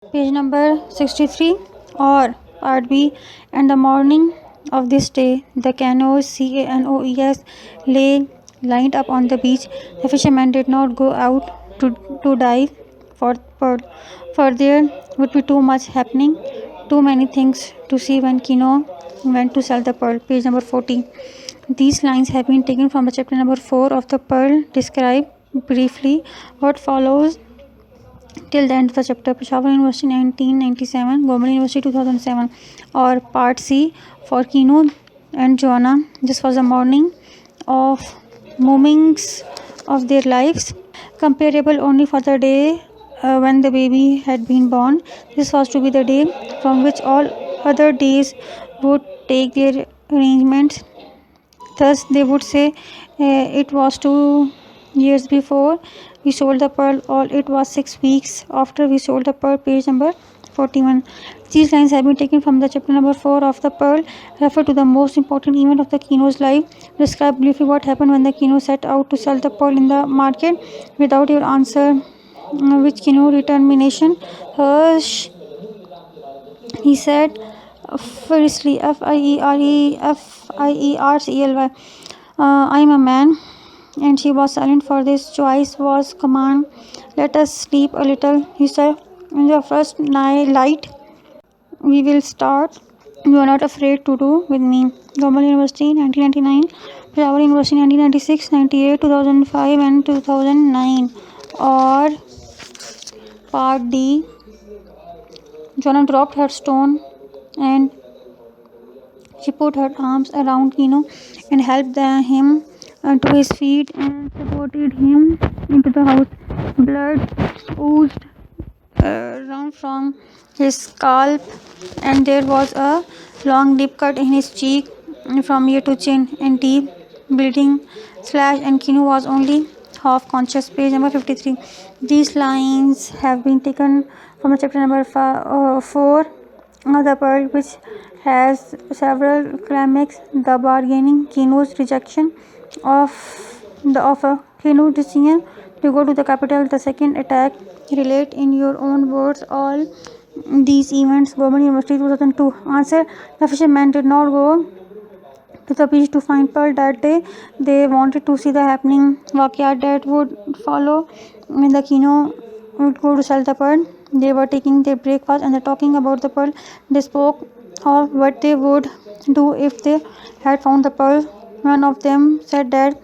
Page number 63 or part B. And the morning of this day, the canoes, CANOES, lay lined up on the beach. The fishermen did not go out to dive for pearl, for there would be too much happening, too many things to see when Kino went to sell the pearl. Page number 40. These lines have been taken from the chapter number 4 of the Pearl. Describe briefly what follows till the end of the chapter. Peshawar University 1997, Government University 2007, or Part C for Kino and Juana. This was a morning of moments of their lives, comparable only for the day when the baby had been born. This was to be the day from which all other days would take their arrangements. Thus, they would say it was 2 years before we sold the pearl, or it was 6 weeks after we sold the pearl. Page number 41. These lines have been taken from the chapter number 4 of the Pearl, refer to the most important event of the Kino's life. Describe briefly what happened when the Kino set out to sell the pearl in the market. Without your answer, which Kino determination? Hush, he said fiercely, Fiercely. I am a man. And she was silent, for this choice was command. Let us sleep a little, he said. In the first light, we will start. You are not afraid to do with me. Government University 1999, Peshawar University 1996, 98, 2005 and 2009. Or Part D. Joanna dropped her stone and she put her arms around Kino and helped him to his feet and supported him into the house. Blood oozed down from his scalp, and there was a long deep cut in his cheek from ear to chin, and deep bleeding slash, and Kino was only half conscious. Page number 53. These lines have been taken from the chapter number 4 of the Pearl, which has several climax: the bargaining, Kino's rejection of the offer, Kino's decision to go to the capital, the second attack. Relate in your own words all these events. Government University 2002. Answer: the fishermen did not go to the beach to find pearl that day. They wanted to see the happening Wakyat that would follow when the Kino would go to sell the pearl. They were taking their breakfast and talking about the pearl. They spoke of what they would do if they had found the pearl. One of them said that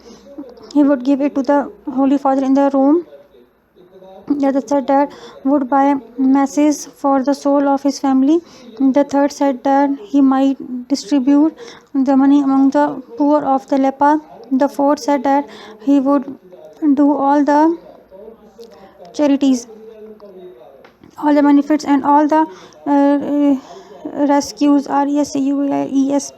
he would give it to the Holy Father in the room. The other said that would buy masses for the soul of his family. The third said that he might distribute the money among the poor of the leper. The fourth said that he would do all the charities, all the benefits, and all the rescues. RESCUES.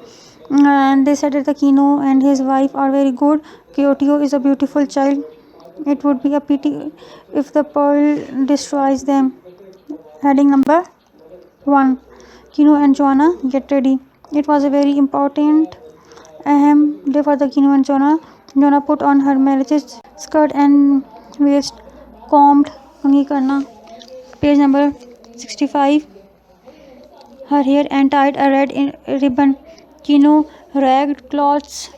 And they said that the Kino and his wife are very good. Kyoto is a beautiful child. It would be a pity if the pearl destroys them. Heading number 1. Kino and Juana get ready. It was a very important day for the Kino and Juana. Juana put on her marriage skirt and waist combed. Kangi karna. Page number 65. Her hair and tied a red ribbon. Kino ragged clothes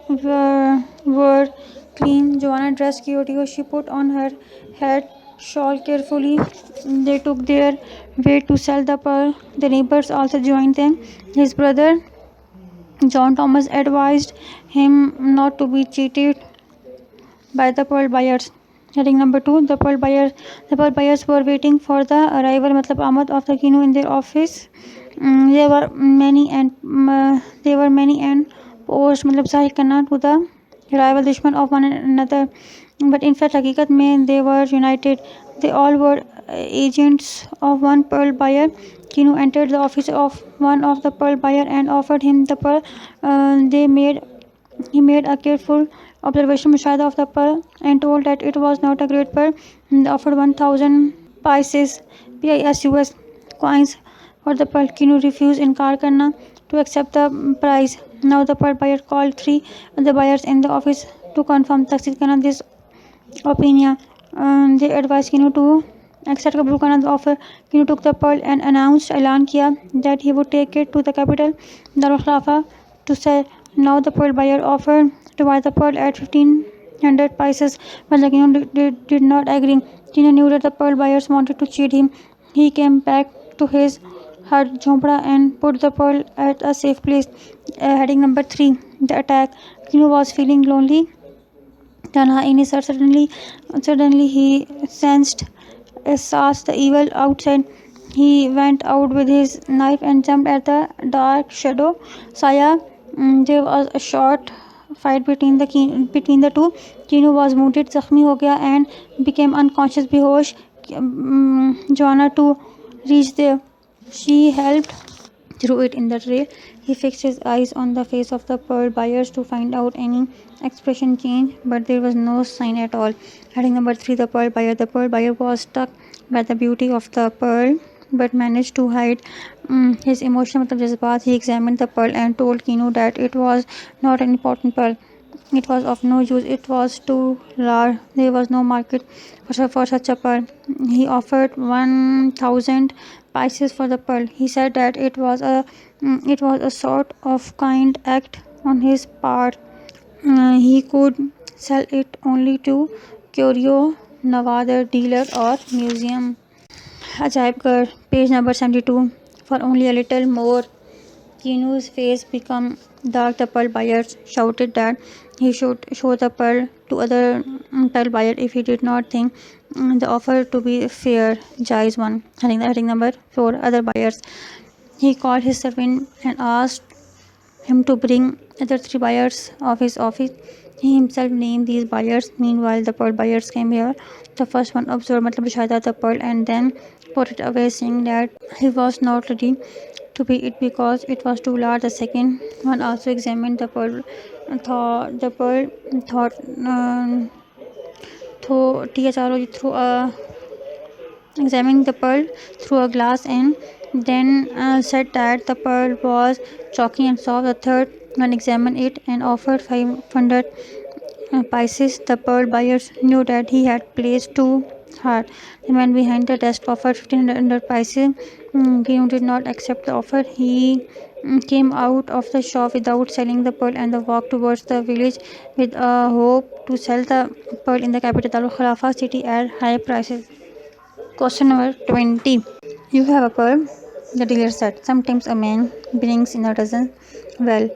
were clean. Joanna dressed Kyoto. She put on her head shawl carefully. They took their way to sell the pearl. The neighbors also joined them. His brother John Thomas advised him not to be cheated by the pearl buyers. Heading number 2. The pearl buyers were waiting for the arrival Ahmad of the Kino in their office. There were many and posed zahir karna to the rival दुश्मन of one another, but in fact हकीकत में they were united. They all were agents of one pearl buyer. Kino entered the office of one of the pearl buyer and offered him the pearl. He made a careful observation mushahada of the pearl and told that it was not a great pearl. They offered 1,000 PISUS coins for the pearl. Kino refused inkar karna to accept the price. Now the pearl buyer called 3 other buyers in the office to confirm this opinion. They advised Kino to accept Kabul Khan's offer. Kino took the pearl and announced ऐलान किया that he would take it to the capital Darul Khilafah to sell. Now the pearl buyer offered to buy the pearl at 1500 paisas, but the Kino did not agree. Kino knew that the pearl buyers wanted to cheat him. He came back to his hut Jhopda and put the pearl at a safe place. Heading number 3, the attack. Kino was feeling lonely. Tanha in his heart. Suddenly he sensed the evil outside. He went out with his knife and jumped at the dark shadow. Saya, there was a short fight between the two. Kino was wounded, zakhmi ho gaya and became unconscious, behosh. Juana to reach there. She helped threw it in the tray. He fixed his eyes on the face of the pearl buyers to find out any expression change, but there was no sign at all. Heading number 3, the pearl buyer. The pearl buyer was struck by the beauty of the pearl, but managed to hide his emotion. He examined the pearl and told Kino that it was not an important pearl. It was of no use. It was too rare. There was no market for such a pearl. He offered 1,000 paisas for the pearl. He said that it was a sort of kind act on his part. He could sell it only to curio, Nawada dealer or museum. Ajaibgarh, page number 72. For only a little more, Kino's face became dark. The pearl buyers shouted that he should show the pearl to other pearl buyer if he did not think the offer to be fair. Jais one. Heading number 4. Other buyers. He called his servant and asked him to bring other 3 buyers of his office. He himself named these buyers. Meanwhile, the pearl buyers came here. The first one observed the pearl and then put it away, saying that he was not ready to pay it because it was too large. The second one also examined the pearl. Thought through examining the pearl through a glass and then said that the pearl was chalky and soft. The third one examined it and offered 500 paisas. The pearl buyers knew that he had placed too hard. The man behind the desk offered 1500 paisas. Kino did not accept the offer. He came out of the shop without selling the pearl and walked towards the village with a hope to sell the pearl in the capital Darul Khilafah city at high prices. Question number 20. You have a pearl, the dealer said. Sometimes a man brings in a dozen. Well,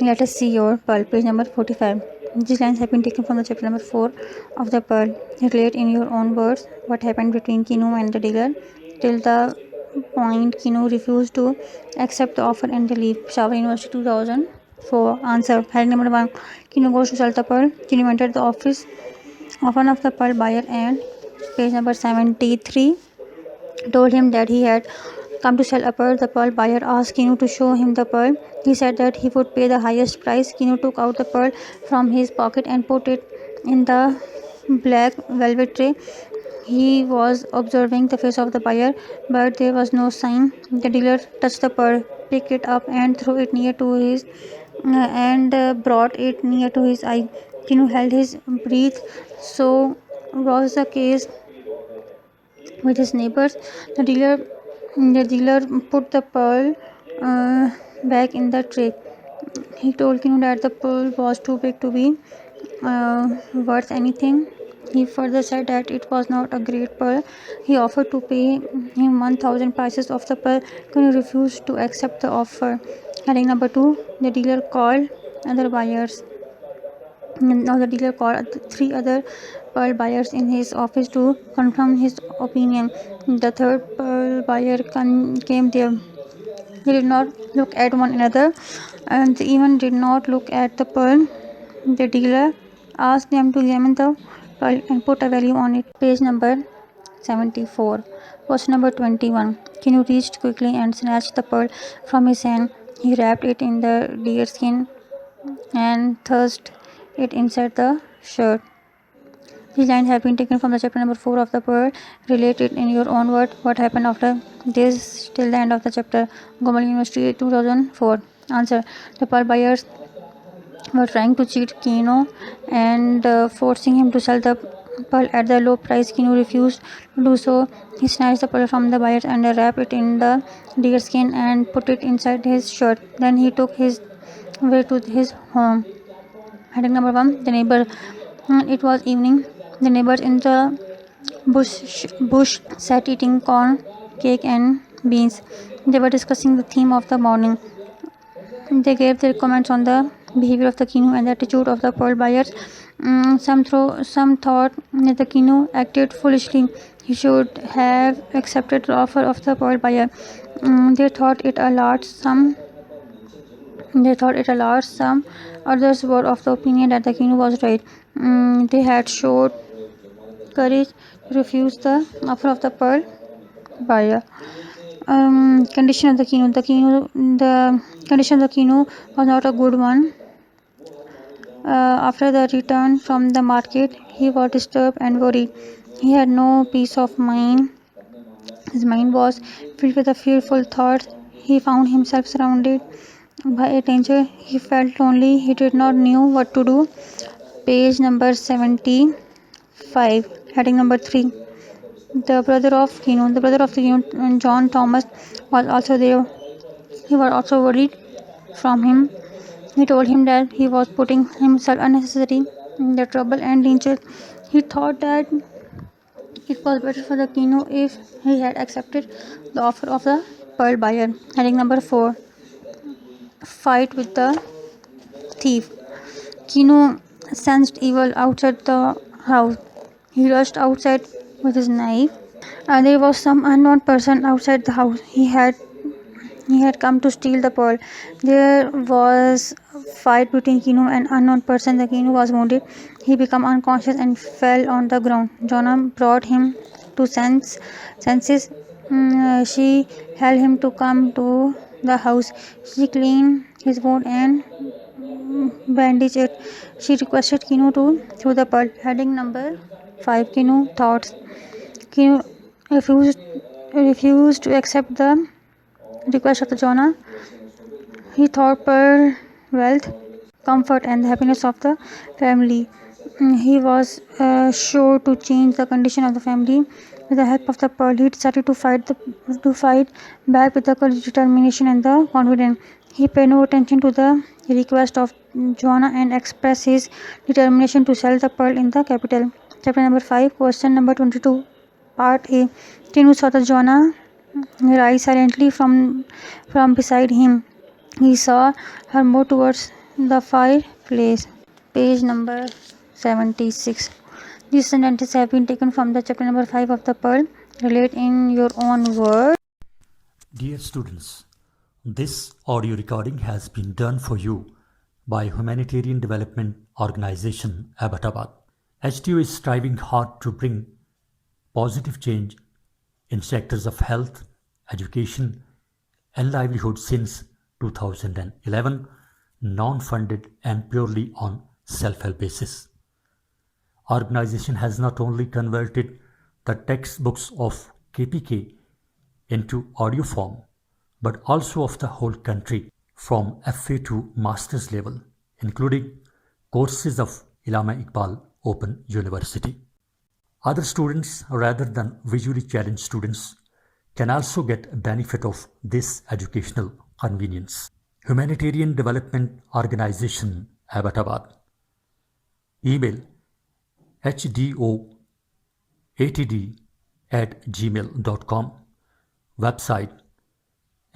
let us see your pearl. Page number 45. These lines have been taken from the chapter number 4 of the pearl. Relate in your own words what happened between Kino and the dealer till the point Kino refused to accept the offer and they leave. Peshawar University 2004. Answer. Heading number 1. Kino goes to sell the pearl. Kino entered the office of one of the pearl buyer and page number 73 told him that he had come to sell a pearl. The pearl buyer asked Kino to show him the pearl. He said that he would pay the highest price. Kino took out the pearl from his pocket and put it in the black velvet tray. He was observing the face of the buyer, but there was no sign. The dealer touched the pearl, picked it up, and threw it near to his brought it near to his eye. Kino held his breath. So was the case with his neighbors. The dealer put the pearl back in the tray. He told Kino that the pearl was too big to be worth anything. He further said that it was not a great pearl. He offered to pay him 1,000 paisas of the pearl. Kino refused to accept the offer. Heading number 2. The dealer called other buyers. Now the dealer called 3 other pearl buyers in his office to confirm his opinion. The third pearl buyer came there. They did not look at one another and they even did not look at the pearl. The dealer asked them to examine the pearl and put a value on it. Page number 74. Question number 21. Kino reached quickly and snatched the pearl from his hand. He wrapped it in the deer skin and thrust it inside the shirt. These lines have been taken from the chapter number 4 of the pearl. Relate it in your own word. What happened after this till the end of the chapter? Gomal University 2004. Answer. The pearl buyers were trying to cheat Kino and forcing him to sell the pearl at the low price. Kino refused to do so. He snatched the pearl from the buyers and wrapped it in the deerskin and put it inside his shirt. Then he took his way to his home. Heading number 1, the neighbor. It was evening. The neighbors in the bush sat eating corn, cake, and beans. They were discussing the theme of the morning. They gave their comments on the behavior of the Kino and the attitude of the pearl buyers. Some thought that the Kino acted foolishly. He should have accepted the offer of the pearl buyer. They thought it allowed some. They thought it allowed some. Others were of the opinion that the Kino was right. They had showed courage to refuse the offer of the pearl buyer. Condition of the Kino. The condition of the Kino was not a good one. After the return from the market, he was disturbed and worried. He had no peace of mind. His mind was filled with the fearful thoughts. He found himself surrounded by a danger. He felt lonely. He did not know what to do. Page number 75. Heading number 3. The brother of Kino. The brother of the Kino, John Thomas, was also there. He was also worried from him. He told him that he was putting himself unnecessarily in the trouble and danger. He thought that it was better for the Kino if he had accepted the offer of the pearl buyer. Heading number 4. Fight with the thief. Kino sensed evil outside the house. He rushed outside with his knife. There was some unknown person outside the house. He had come to steal the pearl. There was fight between Kino and unknown person. The Kino was wounded. He became unconscious and fell on the ground. Juana brought him to senses. She held him to come to the house. She cleaned his wound and bandaged it. She requested Kino to throw the pearl. Heading number 5. Kino thoughts. Kino refused to accept the request of the Juana. He thought pearl wealth, comfort, and the happiness of the family. He was sure to change the condition of the family with the help of the pearl. He decided to fight back with the courage, determination, and the confidence. He paid no attention to the request of Juana and expressed his determination to sell the pearl in the capital. Chapter number 5, question number 22, part A. Kino saw the Juana rise silently from beside him. He saw her move towards the fireplace. Page number 76. These sentences have been taken from the chapter number 5 of the Pearl. Relate in your own words. Dear students, this audio recording has been done for you by Humanitarian Development Organization, Abbottabad. HDO is striving hard to bring positive change in sectors of health, education, and livelihood since 2011, non-funded and purely on self-help basis. Organization has not only converted the textbooks of KPK into audio form, but also of the whole country from FA to master's level, including courses of Allama Iqbal Open University. Other students rather than visually challenged students can also get benefit of this educational convenience. Humanitarian Development Organization, Abbottabad. Email hdoatd@gmail.com. Website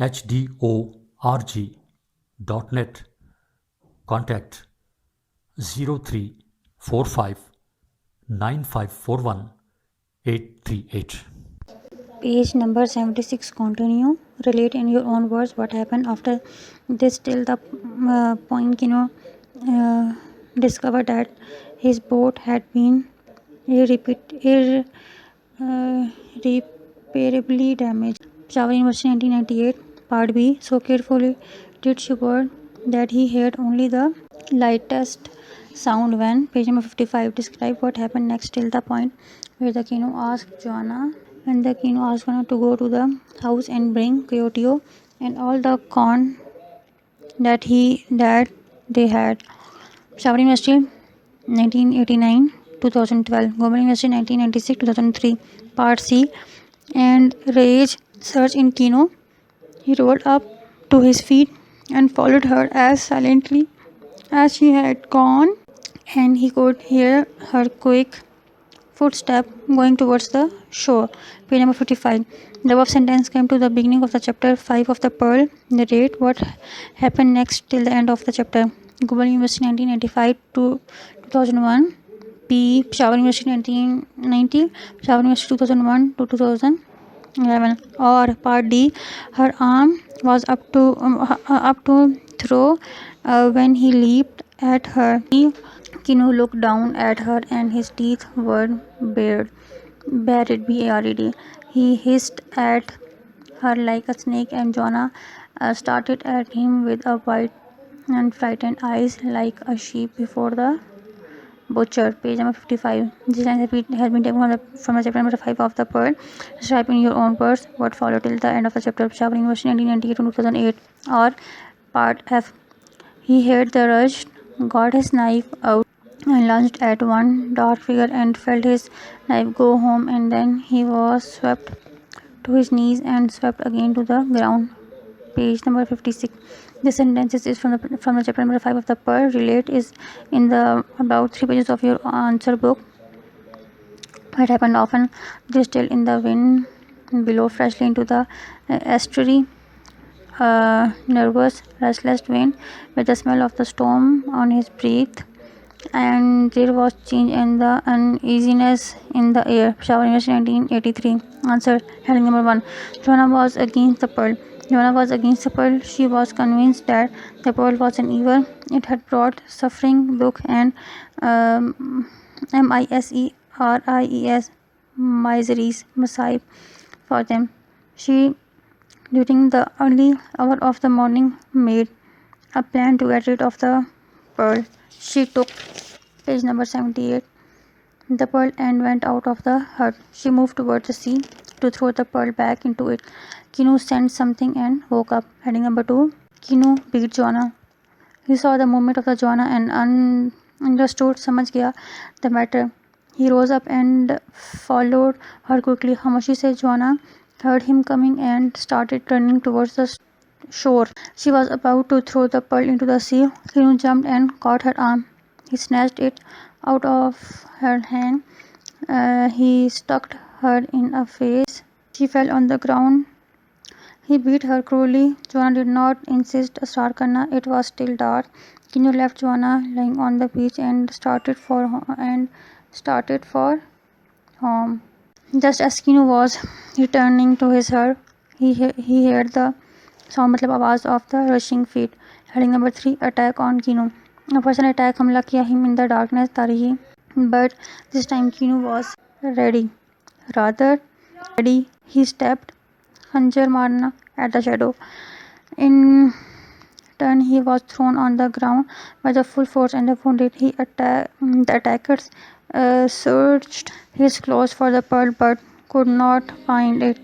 hdorg.net. Contact 0345 9541 838. Page number 76. Continue. Relate in your own words what happened after this till the point Kino discovered that his boat had been irreparably damaged. Peshawar University, 1998. Part B. So carefully did she board that he heard only the lightest sound when. Page number 55. Describe what happened next till the point where the Kino asked Juana and the Kino asked Juana to go to the house and bring Kyoto and all the corn that they had. Peshawar University, 1989. 2012. Global University 1996-2003. Part C. And Rage search in Kino. He rolled up to his feet and followed her as silently as she had gone, and he could hear her quick footstep going towards the shore. Page number 55. The above sentence came to the beginning of the chapter 5 of the Pearl. Narrate what happened next till the end of the chapter. Global University 1995 to 2001. P. Peshawar University 1990. Peshawar University 2001 to 2011. Or Part D. Her arm was up to throw when he leaped at her. Kino looked down at her and his teeth were bared. B-A-R-E-D. He hissed at her like a snake, and Juana started at him with a white and frightened eyes like a sheep before the butcher. Page number 55. This line has been taken from the chapter number 5 of the Pearl. Describe in your own words what followed till the end of the chapter. Peshawar University 1998 to 2008. Or Part F. He heard the rush, got his knife out, and lunged at one dark figure and felt his knife go home, and then he was swept to his knees and swept again to the ground. Page number 56. This sentence is from the chapter number 5 of the Pearl. Relate is in the about 3 pages of your answer book. It happened often. It is still in the wind below, freshly into the estuary. Nervous, restless wind with the smell of the storm on his breath, and there was change in the uneasiness in the air. Peshawar University 1983. Answer. Heading number 1. Juana was against the Pearl. Juana was against the Pearl. She was convinced that the Pearl was an evil. It had brought suffering, dukkh, and miseries, masai for them. She, during the early hour of the morning, made a plan to get rid of the Pearl. She took page number 78. The pearl and went out of the hut. She moved towards the sea to throw the pearl back into it. Kino sensed something and woke up. Heading number 2. Kino beat Juana. He saw the movement of the Juana and understood, समझ गया the matter. He rose up and followed her quickly. Hamoshi said Juana heard him coming and started running towards the shore. She was about to throw the pearl into the sea. Kino jumped and caught her arm. He snatched it out of her hand. He struck her in a face. She fell on the ground. He beat her cruelly. Juana did not insist start karna. It was still dark. Kino left Juana lying on the beach and started for home. Just as Kino was returning to his hut, he heard the sound, मतलब आवाज of the rushing feet. Heading number 3. Attack on Kino. A person attacked हमला किया him in the darkness Tarihi, but this time Kino was ready. Rather ready, he stepped Khanjar marna at the shadow. In turn, he was thrown on the ground by the full force and wounded. The attackers searched his clothes for the pearl but could not find it.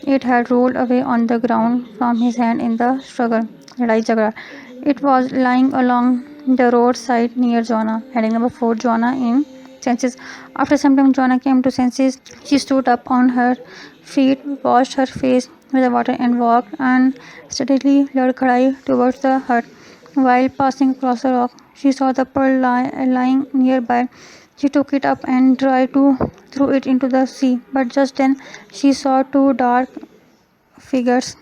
It had rolled away on the ground from his hand in the struggle. लड़ाई झगड़ा. It was lying along the roadside near Juana. Heading number 4. Juana in senses. After some time, Juana came to senses. She stood up on her feet, washed her face with the water, and walked unsteadily ladkhadai towards the hut. While passing across the rock, she saw the pearl lying nearby. She took it up and tried to throw it into the sea, but just then she saw two dark figures.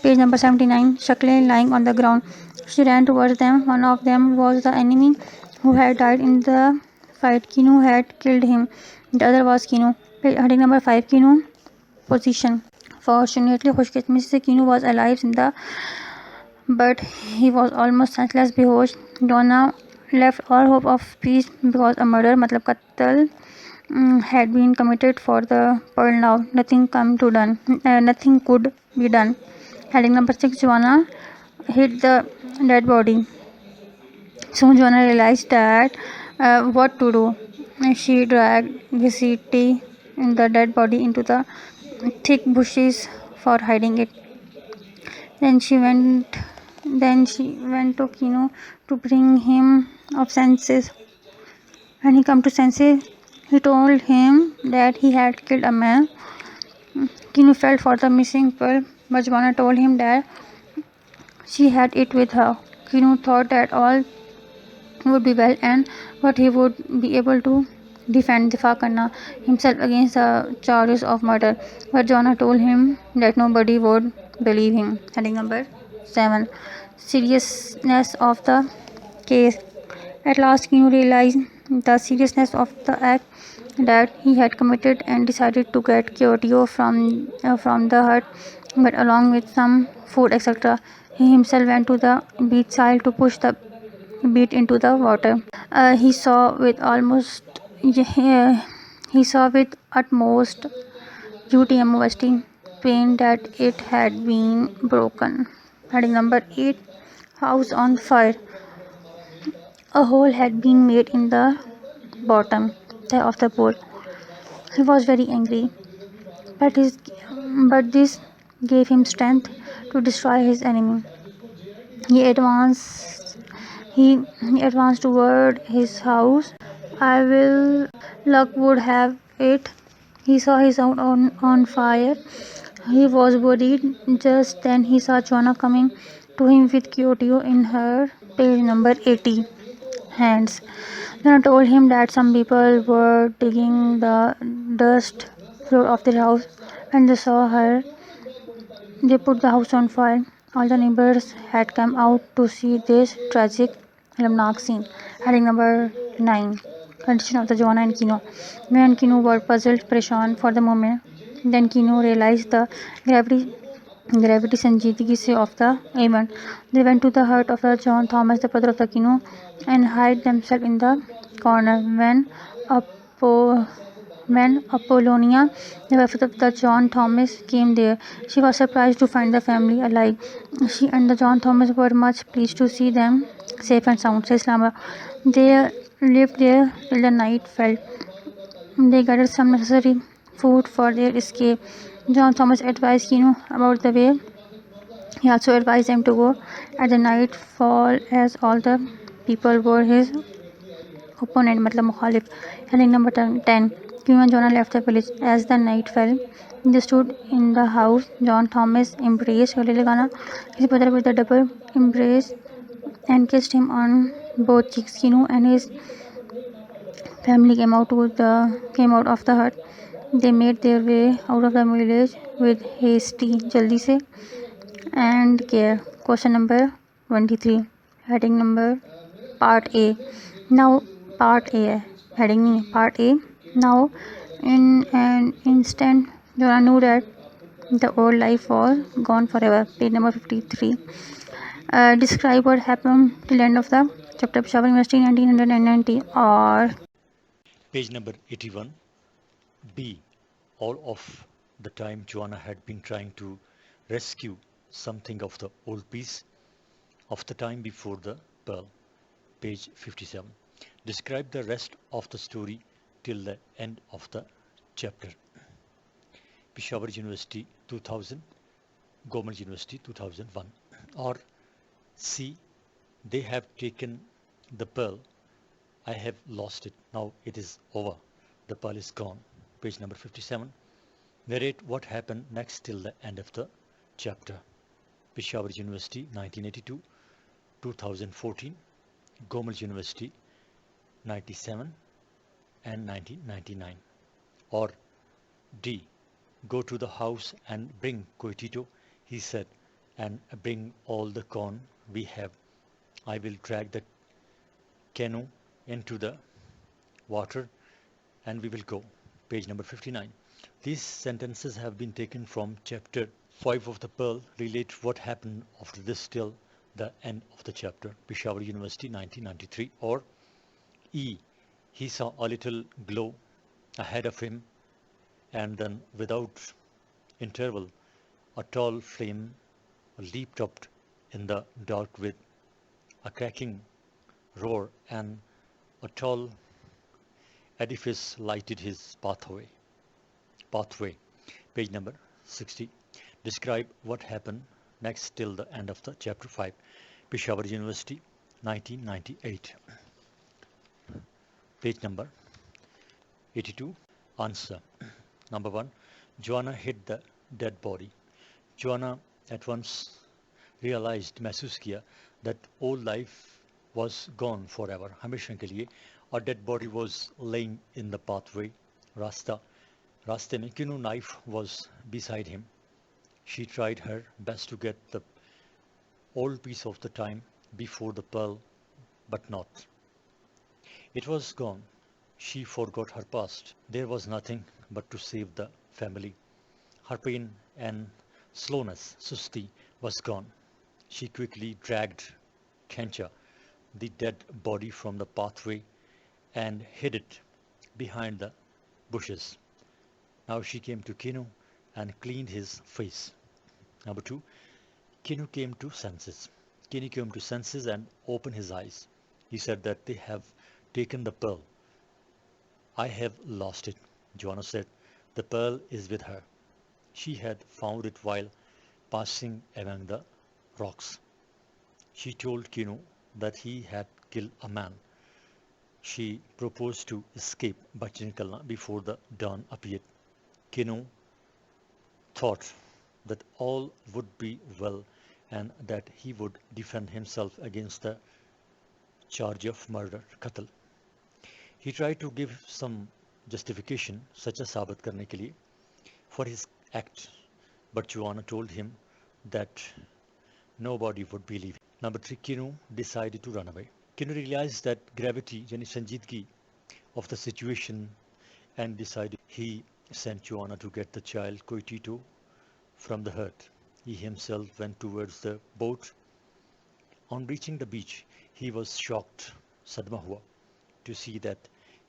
Page number 79. Shakle lying on the ground. She ran towards them. One of them was the enemy who had died in the fight. Kino had killed him. The other was Kino. Heading number 5. Kino position. Fortunately, खुशकिस्मती से Kino was alive in the, but he was almost senseless, बेहोश. Juana left all hope of peace because a murder, मतलब कत्ल, had been committed for the pearl now. Nothing could be done. Heading number 6. Juana hit the dead body. Soon Juana realized that what to do. She dragged Visiti in the dead body into the thick bushes for hiding it. Then she went to Kino to bring him of senses. When he come to senses, he told him that he had killed a man. Kino felt for the missing pearl, but Juana told him that she had it with her. Kino thought that all would be well and but he would be able to defend Difakarna himself against the charges of murder. But Juana told him that nobody would believe him. Heading number 7. Seriousness of the case. At last, Kino realized the seriousness of the act that he had committed and decided to get Kyoto from the hut, but along with some food, etc. He himself went to the beachside to push the beat into the water. He saw with almost he saw with utmost beauty and modesty pain that it had been broken. Heading number 8. House on fire. A hole had been made in the bottom of the bowl. He was very angry, but but this gave him strength to destroy his enemy. He advanced he advanced toward his house. I will luck would have it. He saw his own on fire. He was worried. Just then he saw Juana coming to him with Kyoto in her page number 80 hands. Juana told him that some people were digging the dust floor of their house. When they saw her, they put the house on fire. All the neighbors had come out to see this tragic alarming scene. Heading number 9. Condition of the Joanna and Kino. Me and Kino were puzzled, Preshan for the moment. Then Kino realized the gravity sanjeedgi of the event. They went to the hut of the John Thomas, the brother of the Kino, and hid themselves in the corner. When Apollonia, the wife of the John Thomas, came there, she was surprised to find the family alive. She and the John Thomas were much pleased to see them safe and sound, says Lama. They lived there till the night fell. They gathered some necessary food for their escape. John Thomas advised Kino about the way. He also advised them to go at the nightfall as all the people were his opponent, matlab mukhalif. Heading number 10. Q and Jonah left the village. As the night fell, they stood in the house. John Thomas embraced Galilagana, his brother, with a double embrace and kissed him on both cheeks. Kino and his family came out of the hut. They made their way out of the village with hasty, jaldi se, and care. Question number 23. Heading number Part A. Now, Part A. Heading Part A. Now, in an instant, Jonah knew that the old life was gone forever. Page number 53. Describe what happened till the end of the chapter. Peshawar University 1990 or Page number 81. B. All of the time Juana had been trying to rescue something of the old piece of the time before the pearl. Page 57. Describe the rest of the story till the end of the chapter. Peshawar University 2000, Government University 2001. Or C. They have taken the pearl. I have lost it. Now it is over. The pearl is gone. Page number 57. Narrate what happened next till the end of the chapter. Peshawar University 1982, 2014, Government University 97 and 1999. Or D. Go to the house and bring Coitito, he said, and bring all the corn we have. I will drag the canoe into the water and we will go. Page number 59. These sentences have been taken from chapter 5 of the Pearl, relate what happened after this till the end of the chapter. Peshawar University 1993. Or E. He saw a little glow ahead of him, and then without interval a tall flame leaped up in the dark with a cracking roar, and a tall edifice lighted his pathway. Page number 60. Describe what happened next till the end of the chapter 5. Peshawar University 1998. Page number 82. Answer. Number 1. Juana hit the dead body. Juana at once realized, महसूस किया, that all life was gone forever, हमेशा के लिए. A dead body was laying in the pathway, रास्ते में. Kino knife was beside him. She tried her best to get the old piece of the time before the pearl, but not. It was gone. She forgot her past. There was nothing but to save the family. Her pain and slowness, susti, was gone. She quickly dragged Khencha, the dead body, from the pathway and hid it behind the bushes. Now she came to Kino and cleaned his face. Number 2. Kino came to senses. Kino came to senses and opened his eyes. He said that they have taken the pearl. I have lost it, Juana said. The pearl is with her. She had found it while passing among the rocks. She told Kino that he had killed a man. She proposed to escape बच निकलना before the dawn appeared. Kino thought that all would be well and that he would defend himself against the charge of murder, qatl. He tried to give some justification, सच्चा साबित करने के लिए, for his act, but Juana told him that nobody would believe him. Number 3. Kino decided to run away. Kino realized that gravity, यानी संजीदगी of the situation, and decided. He sent Juana to get the child Coitito from the hut. He himself went towards the boat. On reaching the beach, he was shocked, sadma hua, to see that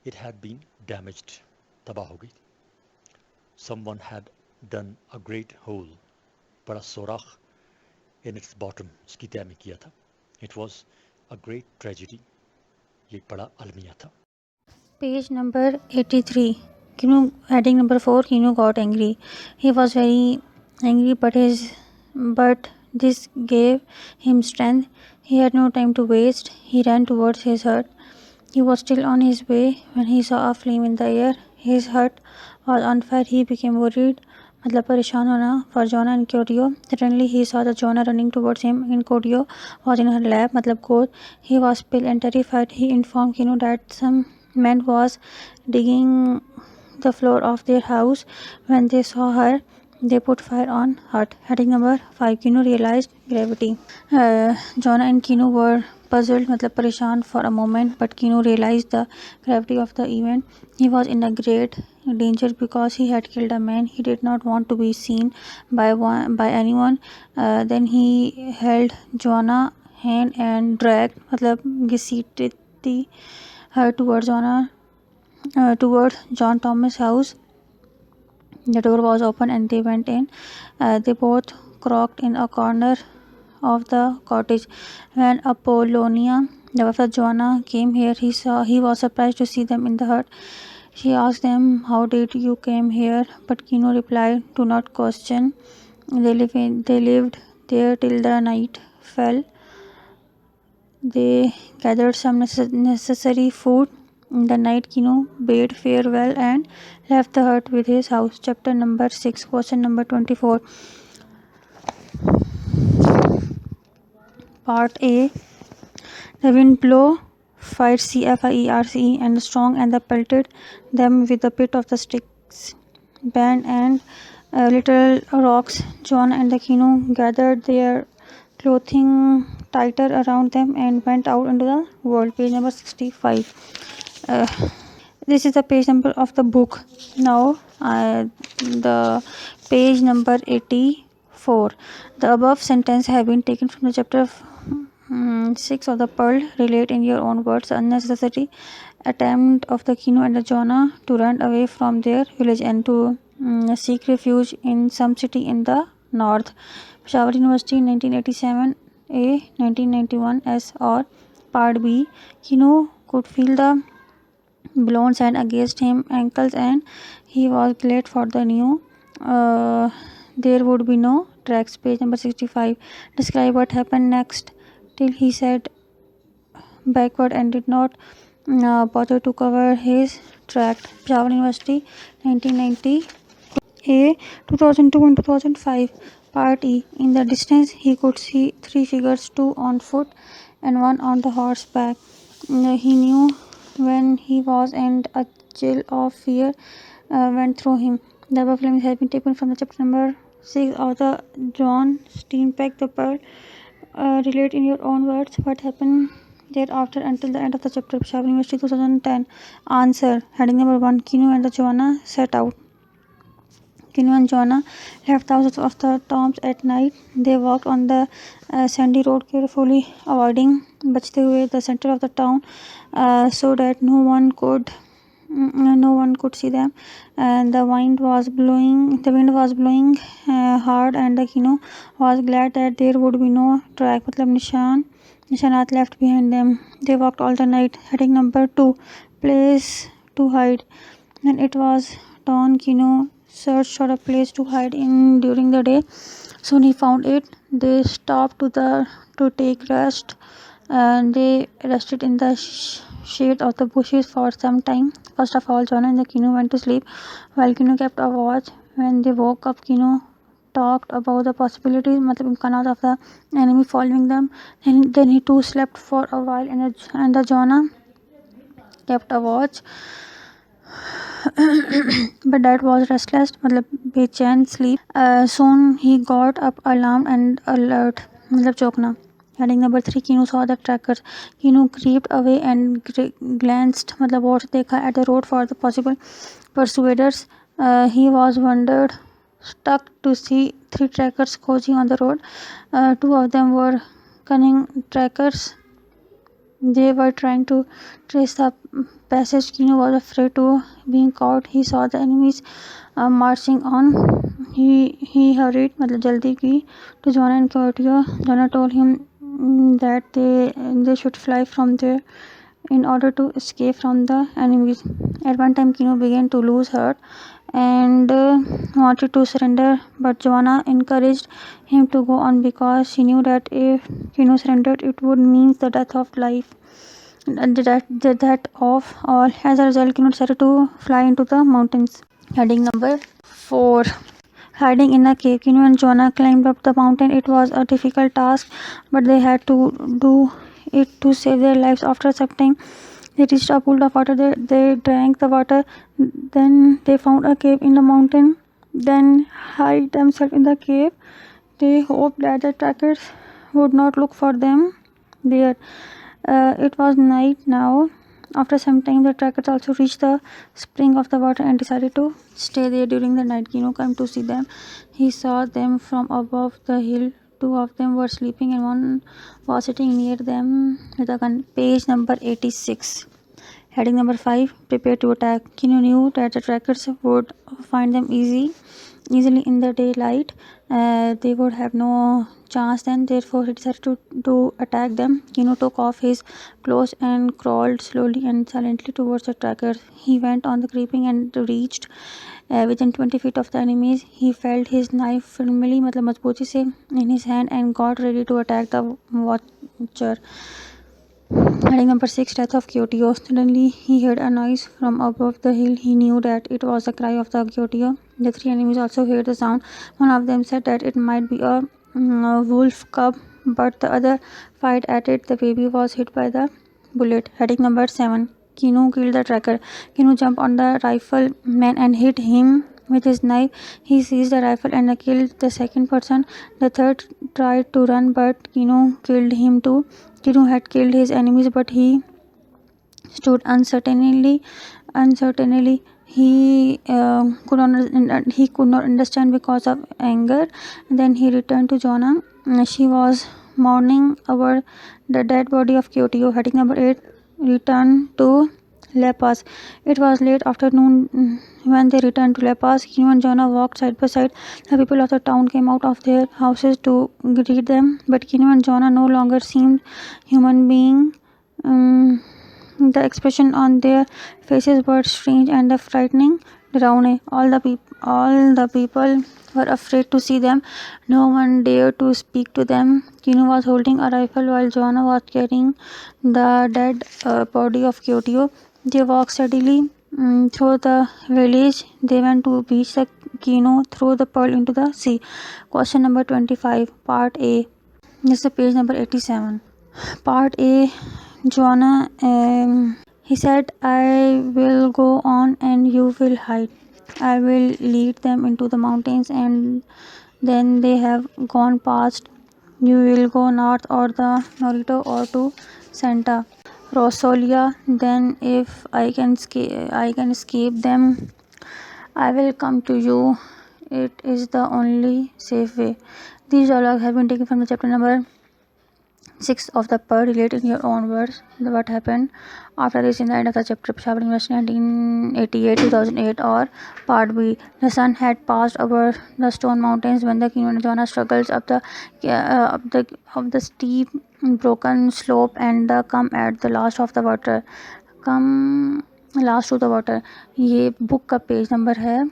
it had been damaged, तबाह हो गई. Someone had done a great hole, बड़ा सोराख in its bottom, इसकी तय में किया था. It was a great tragedy. ये एक बड़ा अलमिया था. Page number 83. Kino, heading number 4. Kino got angry. He was very angry, but this gave him strength. He had no time to waste. He ran towards his hut. He was still on his way when he saw a flame in the air. His hut was on fire. He became worried, मतलब परेशान होना, for Juana and Claudio. Suddenly he saw the Juana running towards him, and Claudio was in her lap, मतलब गोद. He was pale and terrified. He informed Kino that some man was digging the floor of their house. When they saw her, they put fire on hut. Heading number 5. Kino realized gravity. Juana and Kino were puzzled, मतलब परेशान, for a moment, but Kino realized the gravity of the event. He was in a great danger because he had killed a man. He did not want to be seen by anyone. Then he held Juana's hand and dragged, मतलब घसीटे her towards John Thomas' house. The door was open and they went in. They both croaked in a corner of the cottage. When Apollonia, the wife of Juana, came here, he was surprised to see them in the hut. She asked them, "How did you came here?" But Kino replied, "Do not question. They lived there till the night fell. They gathered some necessary food. In the night, Kino bade farewell and left the hut with his house." Chapter number 6, question number 24. Part A. The wind blew, FIRE, and strong, and pelted them with the pit of the sticks, band, and little rocks. John and the Kino gathered their clothing tighter around them and went out into the world. Page number 65. This is the page number of the book. Now, the page number 84. The above sentence have been taken from the chapter 6 of the Pearl. Relate in your own words the unnecessary attempt of the Kino and the Juana to run away from their village and to seek refuge in some city in the north. Peshawar University, 1987 A, 1991 S, or Part B. Kino could feel the blonde sand against him ankles, and he was glad for the new. There would be no tracks. Page number 65. Describe what happened next till he said backward and did not bothered to cover his tract. Peshawar University, 1990. A. 2002 and 2005. Part E. In the distance, he could see three figures, two on foot and one on the horseback. He knew when he was, and a chill of fear went through him. The above films have been taken from the chapter number 6 of the John Steinbeck The Pearl. Relate in your own words what happened thereafter until the end of the chapter. Peshawar University, 2010. Answer. Heading number 1. Kino and the Juana set out. Kino and Juana left the houses of the tombs at night. They walked on the sandy road, carefully avoiding bachte hue the center of the town, so that no one could see them. And the wind was blowing hard, and the Kino was glad that there would be no track, matlab nishanat left behind them. They walked all the night. Heading number 2. Place to hide. When it was dawn, Kino searched for a place to hide in during the day. Soon he found it. They stopped to take rest, and they rested in the shade of the bushes for some time. First of all, John and the Kino went to sleep, while Kino kept a watch. When they woke up, Kino talked about the possibilities, matlab imkanat of the enemy following them. Then he too slept for a while, and the Jonah kept a watch. But that was restless, matlab bechain sleep. Soon he got up alarmed and alert, matlab chokna. Heading number 3. Kino saw the trackers. Kino crept away and glanced, matlab watched, dekha at the road for the possible pursuers. He was wondered, stuck to see three trackers coaching on the road. Two of them were cunning trackers. They were trying to trace the passage. Kino was afraid to being caught. He saw the enemies marching on. He hurried, matlab jaldi ki, to Juana and Kyoto. Juana told him that they should fly from there in order to escape from the enemies. At one time, Kino began to lose heart and wanted to surrender, but Juana encouraged him to go on because she knew that if Kino surrendered, it would mean the death of life, that of all. As a result, Kino decided to fly into the mountains. Heading number 4. Hiding in a cave. Kino and Juana climbed up the mountain. It was a difficult task, but they had to do it to save their lives. After some time, they reached a pool of water. They drank the water. Then they found a cave in the mountain. Then hid themselves in the cave. They hoped that the trackers would not look for them there. It was night now. After some time, the trackers also reached the spring of the water and decided to stay there during the night. Kino came to see them. He saw them from above the hill. Two of them were sleeping and one was sitting near them with a gun. Page number 86. Heading number 5. Prepare to attack. Kino knew that the trackers would find them easily in the daylight. They would have no chance then. Therefore, he decided to attack them. Kino took off his clothes and crawled slowly and silently towards the trackers. He went on the creeping and reached within 20 feet of the enemies. He felt his knife firmly, matlab mazbooti se, in his hand and got ready to attack the watcher. Heading number 6. Death of Kyoto. Suddenly he heard a noise from above the hill. He knew that it was the cry of the Kyoto. The three enemies also heard the sound. One of them said that it might be a wolf cub, but the other fired at it. The baby was hit by the bullet. Heading number 7. Kino killed the tracker. Kino jumped on the rifleman and hit him with his knife. He seized the rifle and killed the second person. The third tried to run, but Kino killed him too. Kino had killed his enemies, but he stood uncertainly. He could not understand because of anger. Then he returned to Juana. She was mourning over the dead body of Kyoto. Heading number 8. Return to La Paz. It was late afternoon when they returned to La Paz. Kino and Juana walked side by side. The people of the town came out of their houses to greet them, but Kino and Juana no longer seemed human beings. The expression on their faces were strange and frightening. All All the people were afraid to see them. No one dared to speak to them. Kino was holding a rifle while Juana was carrying the dead body of Kyoto. They walked steadily through the village. They went to beach the Kino, threw the pearl into the sea. Question number 25, Part A. This is page number 87. Part A. Juana, he said, I will go on and you will hide. I will lead them into the mountains, and then they have gone past. You will go north or the Norito or to Santa Rosalia. Then if I can escape them, I will come to you. It is the only safe way. These dialogues have been taken from the chapter number 6 of the Pearl. Relate in your own words what happened after reaching the end of the chapter. Peshawar University 1988-2008, or Part B. The sun had passed over the stone mountains when the Kino and Juana struggles up the steep broken slope and the come at the last of the water. Come last to the water. ये book का page number है,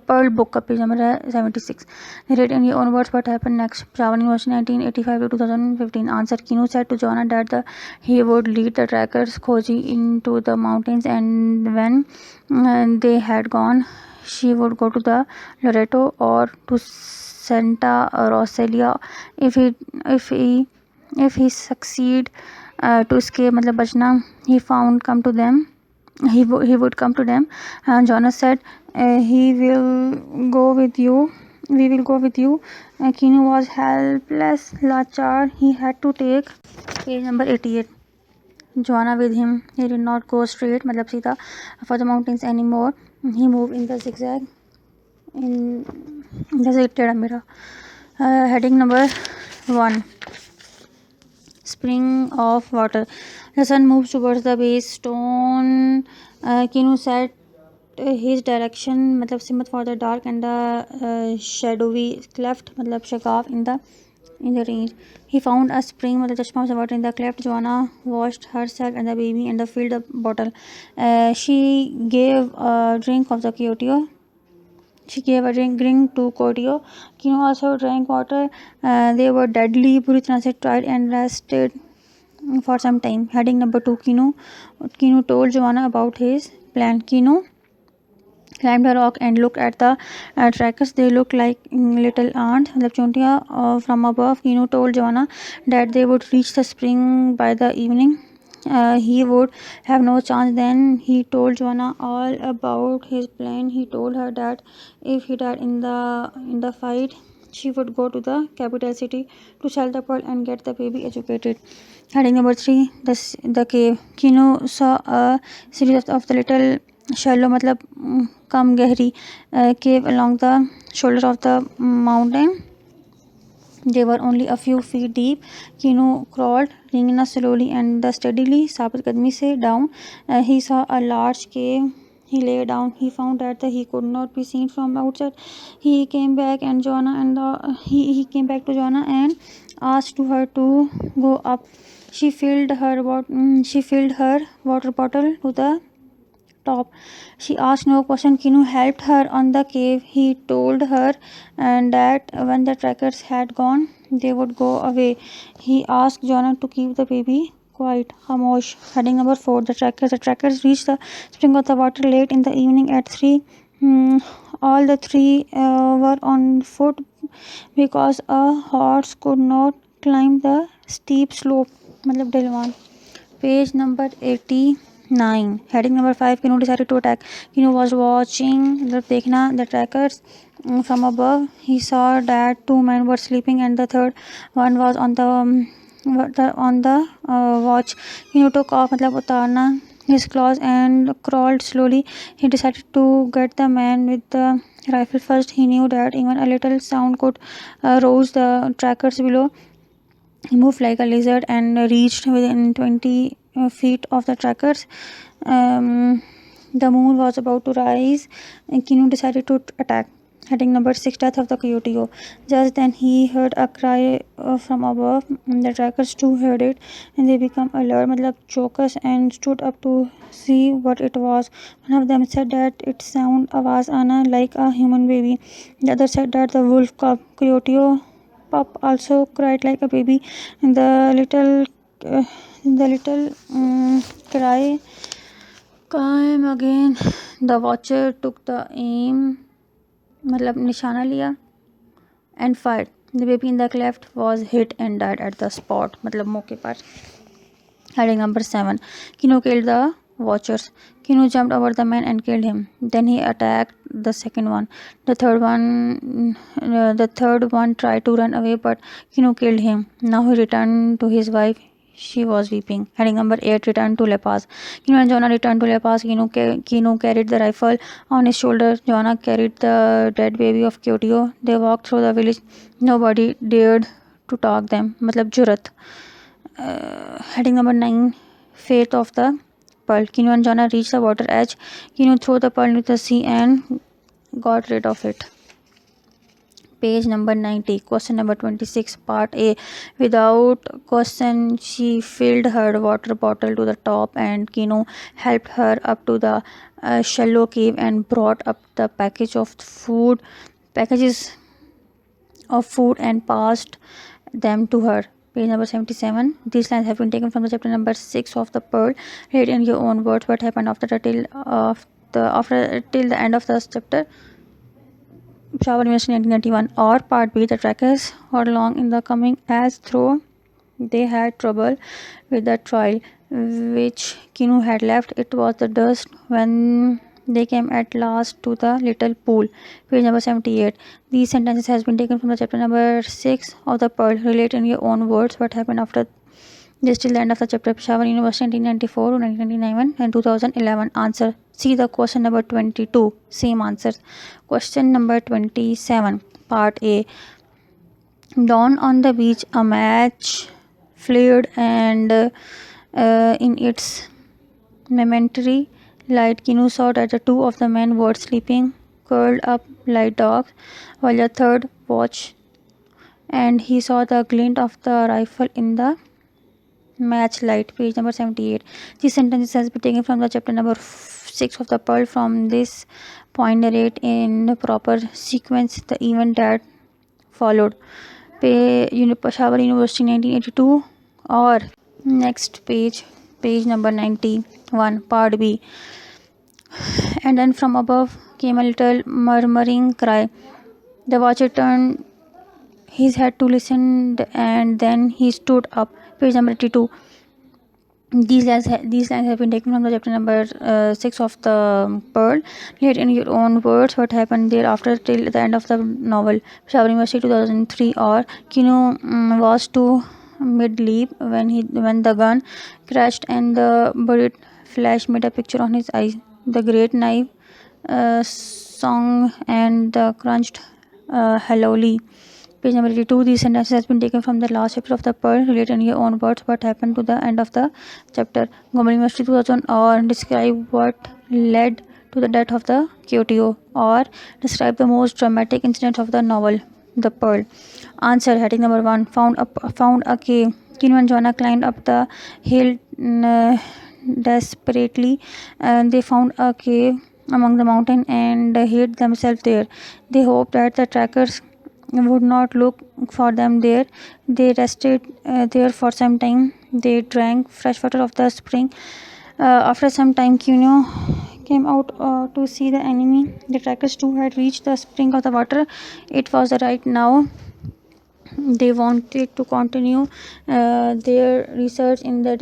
Pearl book का page number है 76. Narrate in your own words what happened next. Peshawar University 1985-2015. Answer. Kino said to Juana that he would lead the trackers Khoji into the mountains, and when they had gone, she would go to the Loreto or to Santa Rosalia. If he succeed to escape, मतलब बचना, he would come to them. And Jonas said, he will go with you. We will go with you. Kino was helpless, Lachar. He had to take page number 88. Juana with him. He did not go straight, मतलब सीधा, for the mountains anymore. He moved in the zigzag. Heading number 1. Spring of water. The sun moves towards the base stone. Kino set his direction, मतलब सिमत for the dark and the shadowy cleft, मतलब shagaf in the range. He found a spring, मतलब chashma of water in the cleft. Joanna washed herself and the baby and filled the bottle. She gave a drink of the Kyoto. She gave a drink to Kyoto. Kino also drank water. They were deadly, पूरी तरह से tried and rested for some time. Heading number 2. Kino told Joanna about his plan. Kino climbed a rock and looked at the trackers. They looked like little ants, मतलब चूंटियाँ from above. Kino told Joanna that they would reach the spring by the evening. He would have no chance. Then he told Joanna all about his plan. He told her that if he died in the fight, she would go to the capital city to sell the pearl and get the baby educated. Heading number 3. The cave. Kino saw a series of the little shallow, मतलब कम गहरी cave along the shoulder of the mountain. They were only a few feet deep. Kino crawled, ringing slowly and steadily, साबित कदमी से down. He saw a large cave. He lay down. He found that he could not be seen from outside. He came back to Joanna and asked her to go up. She filled her water bottle to the top. She asked no question. Kino helped her on the cave. He told her and that when the trackers had gone, they would go away. He asked Joanna to keep the baby quiet. Khamosh. Heading number 4. The trackers reached the spring of the water late in the evening at 3. All the 3 were on foot because a horse could not climb the steep slope, मतलब Delwan. Page number 89. Heading number 5. Kino decided to attack. Kino was watching the trackers from above. He saw that 2 men were sleeping and the third one was on the watch. Kino took off, मतलब उतारना, his claws and crawled slowly. He decided to get the man with the rifle first. He knew that even a little sound could rouse the trackers below. He moved like a lizard and reached within 20 feet of the trackers. The moon was about to rise. Kino decided to attack. Heading number 6, Death of the Coyote. Just then he heard a cry from above. The trackers too heard it, and they became alert, matlab chokers, and stood up to see what it was. One of them said that it sounded awaaz ana like a human baby. The other said that the wolf cub coyote pup also cried like a baby. And the little cry came again. The watcher took the aim, मतलब निशाना लिया, and fired. The baby in the cleft was hit and died at the spot, मतलब मौके पर. Heading number 7, Kino killed the watchers. Kino jumped over the man and killed him. Then he attacked the second one. The third one tried to run away, but Kino killed him. Now he returned to his wife. She was weeping. Heading number 8, Return to La Paz. Kino and Juana returned to La Paz. Kino carried the rifle on his shoulder. Juana carried the dead baby of Kyoto. They walked through the village. Nobody dared to talk them. मतलब जुरत. Heading number 9, Faith of the Pearl. Kino and Juana reached the water edge. Kino threw the pearl into the sea and got rid of it. Page number 90. Question number 26, Part A. Without question, she filled her water bottle to the top, and Kino helped her up to the shallow cave and brought up the packages of food and passed them to her. Page number 77. These lines have been taken from the chapter number 6 of the Pearl. Read in your own words what happened till the end of the chapter. Shower University 1991. Or Part B. The trackers were long in the coming, as though they had trouble with the trail which Kino had left. It was the dusk when they came at last to the little pool. Page number 78. These sentences has been taken from the chapter number 6 of the Pearl. Relate in your own words what happened after this till the end of the chapter. Peshawar University 1994 to 1999 and 2011. Answer. See the question number 22. Same answers. Question number 27. Part A. Dawn on the beach. A match flared, and in its momentary light, Kino saw that the two of the men were sleeping, curled up like dogs, while the third watched, and he saw the glint of the rifle in the match light. Page number 78. This sentence has been taken from the chapter number 6 of the Pearl. From this point, narrate in the proper sequence the event that followed. Peshawar University 1982. Or next page, page number 91, Part B. And then from above came a little murmuring cry. The watcher turned his head to listen, and then he stood up. Page number 82. These lines have been taken from the chapter number 6 of the Pearl. Read in your own words what happened thereafter till the end of the novel. Peshawar University 2003. Or Kino was to mid-leap when the gun crashed and the bullet flash made a picture on his eyes. The great knife song and the crunched hollowly. Page number 82. These sentences has been taken from the last chapter of the Pearl. Relate in your own words what happened to the end of the chapter. Government University 2000. Or describe what led to the death of the Kyoto. Or describe the most dramatic incident of the novel, The Pearl. Answer. Heading number 1. Found a cave. Kino and Juana climbed up the hill desperately, and they found a cave among the mountain and hid themselves there. They hoped that the trackers would not look for them there. They rested there for some time. They drank fresh water of the spring. After some time, Kino came out to see the enemy. The trackers too had reached the spring of the water. It was the right now. They wanted to continue their research in the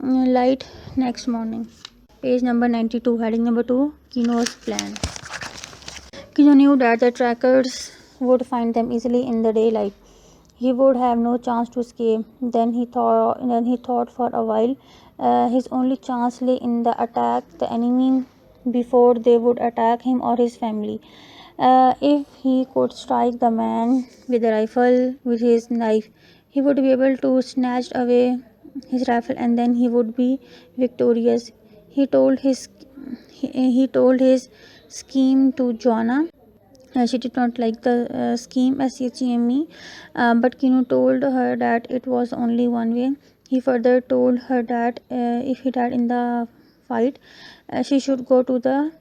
light next morning. Page number 92. Heading number 2. Kino's plan. Kino knew that the trackers would find them easily in the daylight. He would have no chance to escape. Then he thought for a while. His only chance lay in the attack the enemy before they would attack him or his family. If he could strike the man with the rifle with his knife, he would be able to snatch away his rifle, and then he would be victorious. He told his scheme to Juana. She did not like the scheme SHME, but Kino told her that it was only one way. He further told her that if he died in the fight, she should go to the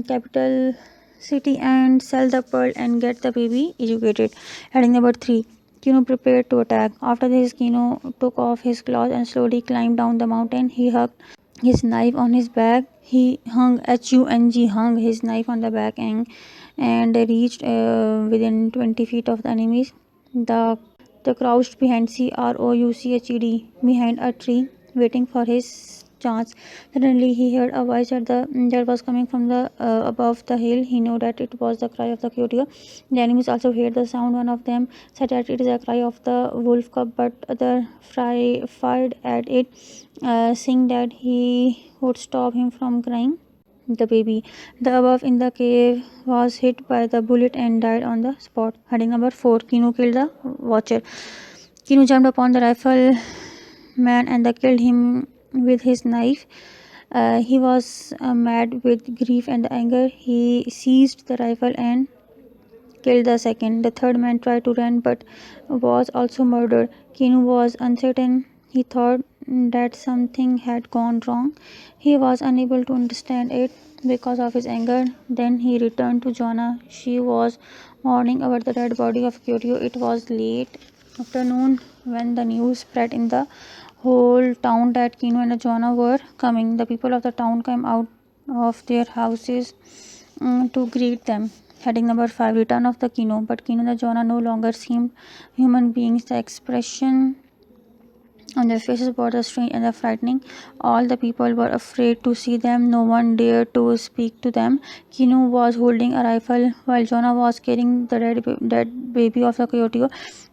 capital city and sell the pearl and get the baby educated. Heading number 3. Kino prepared to attack. After this, Kino took off his clothes and slowly climbed down the mountain. He hugged his knife on his back. He hung hung his knife on the back and reached within 20 feet of the enemies. The crouched behind CROUCHED behind a tree, waiting for his chance. Suddenly, he heard a voice that was coming from the above the hill. He knew that it was the cry of the coyote. The enemies also heard the sound. One of them said that it is a cry of the wolf cub, but other fired at it, saying that he would stop him from crying. The baby, the above in the cave, was hit by the bullet and died on the spot. Heading number 4. Kino killed the watcher. Kino jumped upon the rifle man and killed him with his knife. He was mad with grief and anger. He seized the rifle and killed the second. The third man tried to run but was also murdered. Kino was uncertain. He thought that something had gone wrong. He was unable to understand it because of his anger. Then he returned to Juana. She was mourning over the dead body of Kyoto. It was late afternoon when the news spread in the whole town that Kino and Juana were coming. The people of the town came out of their houses to greet them. Heading number 5. Return of the Kino. But Kino and Juana no longer seemed human beings. The expression on their faces were strange and frightening. All the people were afraid to see them. No one dared to speak to them. Kino was holding a rifle while Jonah was carrying the dead baby of the coyote.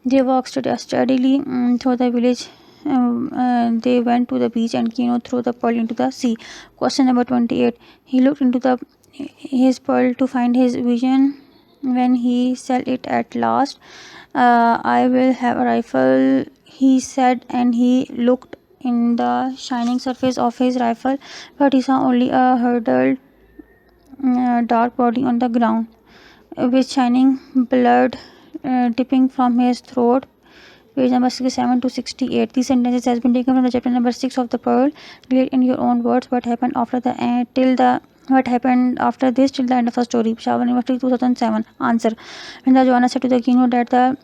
They walked steadily through the village. They went to the beach and Kino threw the pearl into the sea. Question number 28. He looked into his pearl to find his vision when he sell it at last. I will have a rifle, he said, and he looked in the shining surface of his rifle, but he saw only a huddled dark body on the ground with shining blood dripping from his throat. Page number 67 to 68. These sentences has been taken from the chapter number 6 of the Pearl. Read in your own words what happened after what happened after this till the end of the story. Peshawar University 2007. Answer. When the Joanna said to the Kino that the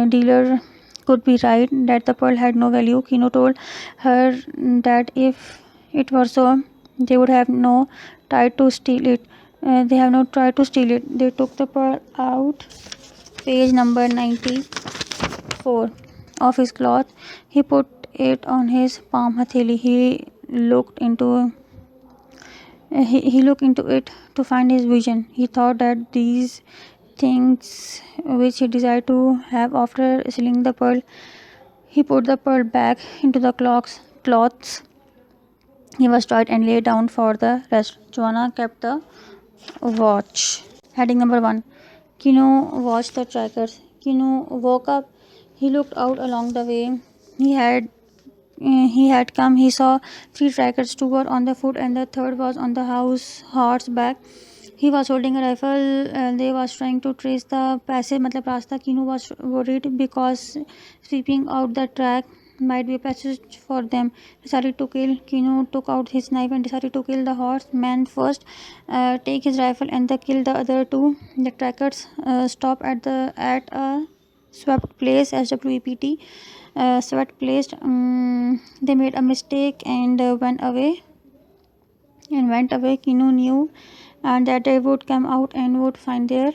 dealer could be right, that the pearl had no value, Kino told her that if it were so, they would have no tried to steal it. They have not tried to steal it. They took the pearl out. Page number 94 of his cloth. He put it on his palm hatheli. He looked into it to find his vision. He thought that these things which he desired to have after sealing the pearl. He put the pearl back into the cloths. He was tired and lay down for the rest. Joanna kept the watch. Heading number 1. Kino watched the trackers. Kino woke up. He looked out along the way. He had come. He saw 3 trackers. 2 were on the foot and the third was on the horse back. He was holding a rifle. They was trying to trace the passage, matlab rasta. Kino was worried because sweeping out the track might be a passage for them. Decided to kill. Kino took out his knife and decided to kill the horseman first. Take his rifle and kill the other 2. The trackers stopped at a swept place, SWEPT. Swept place. They made a mistake and went away. Kino knew and that they would come out and would find their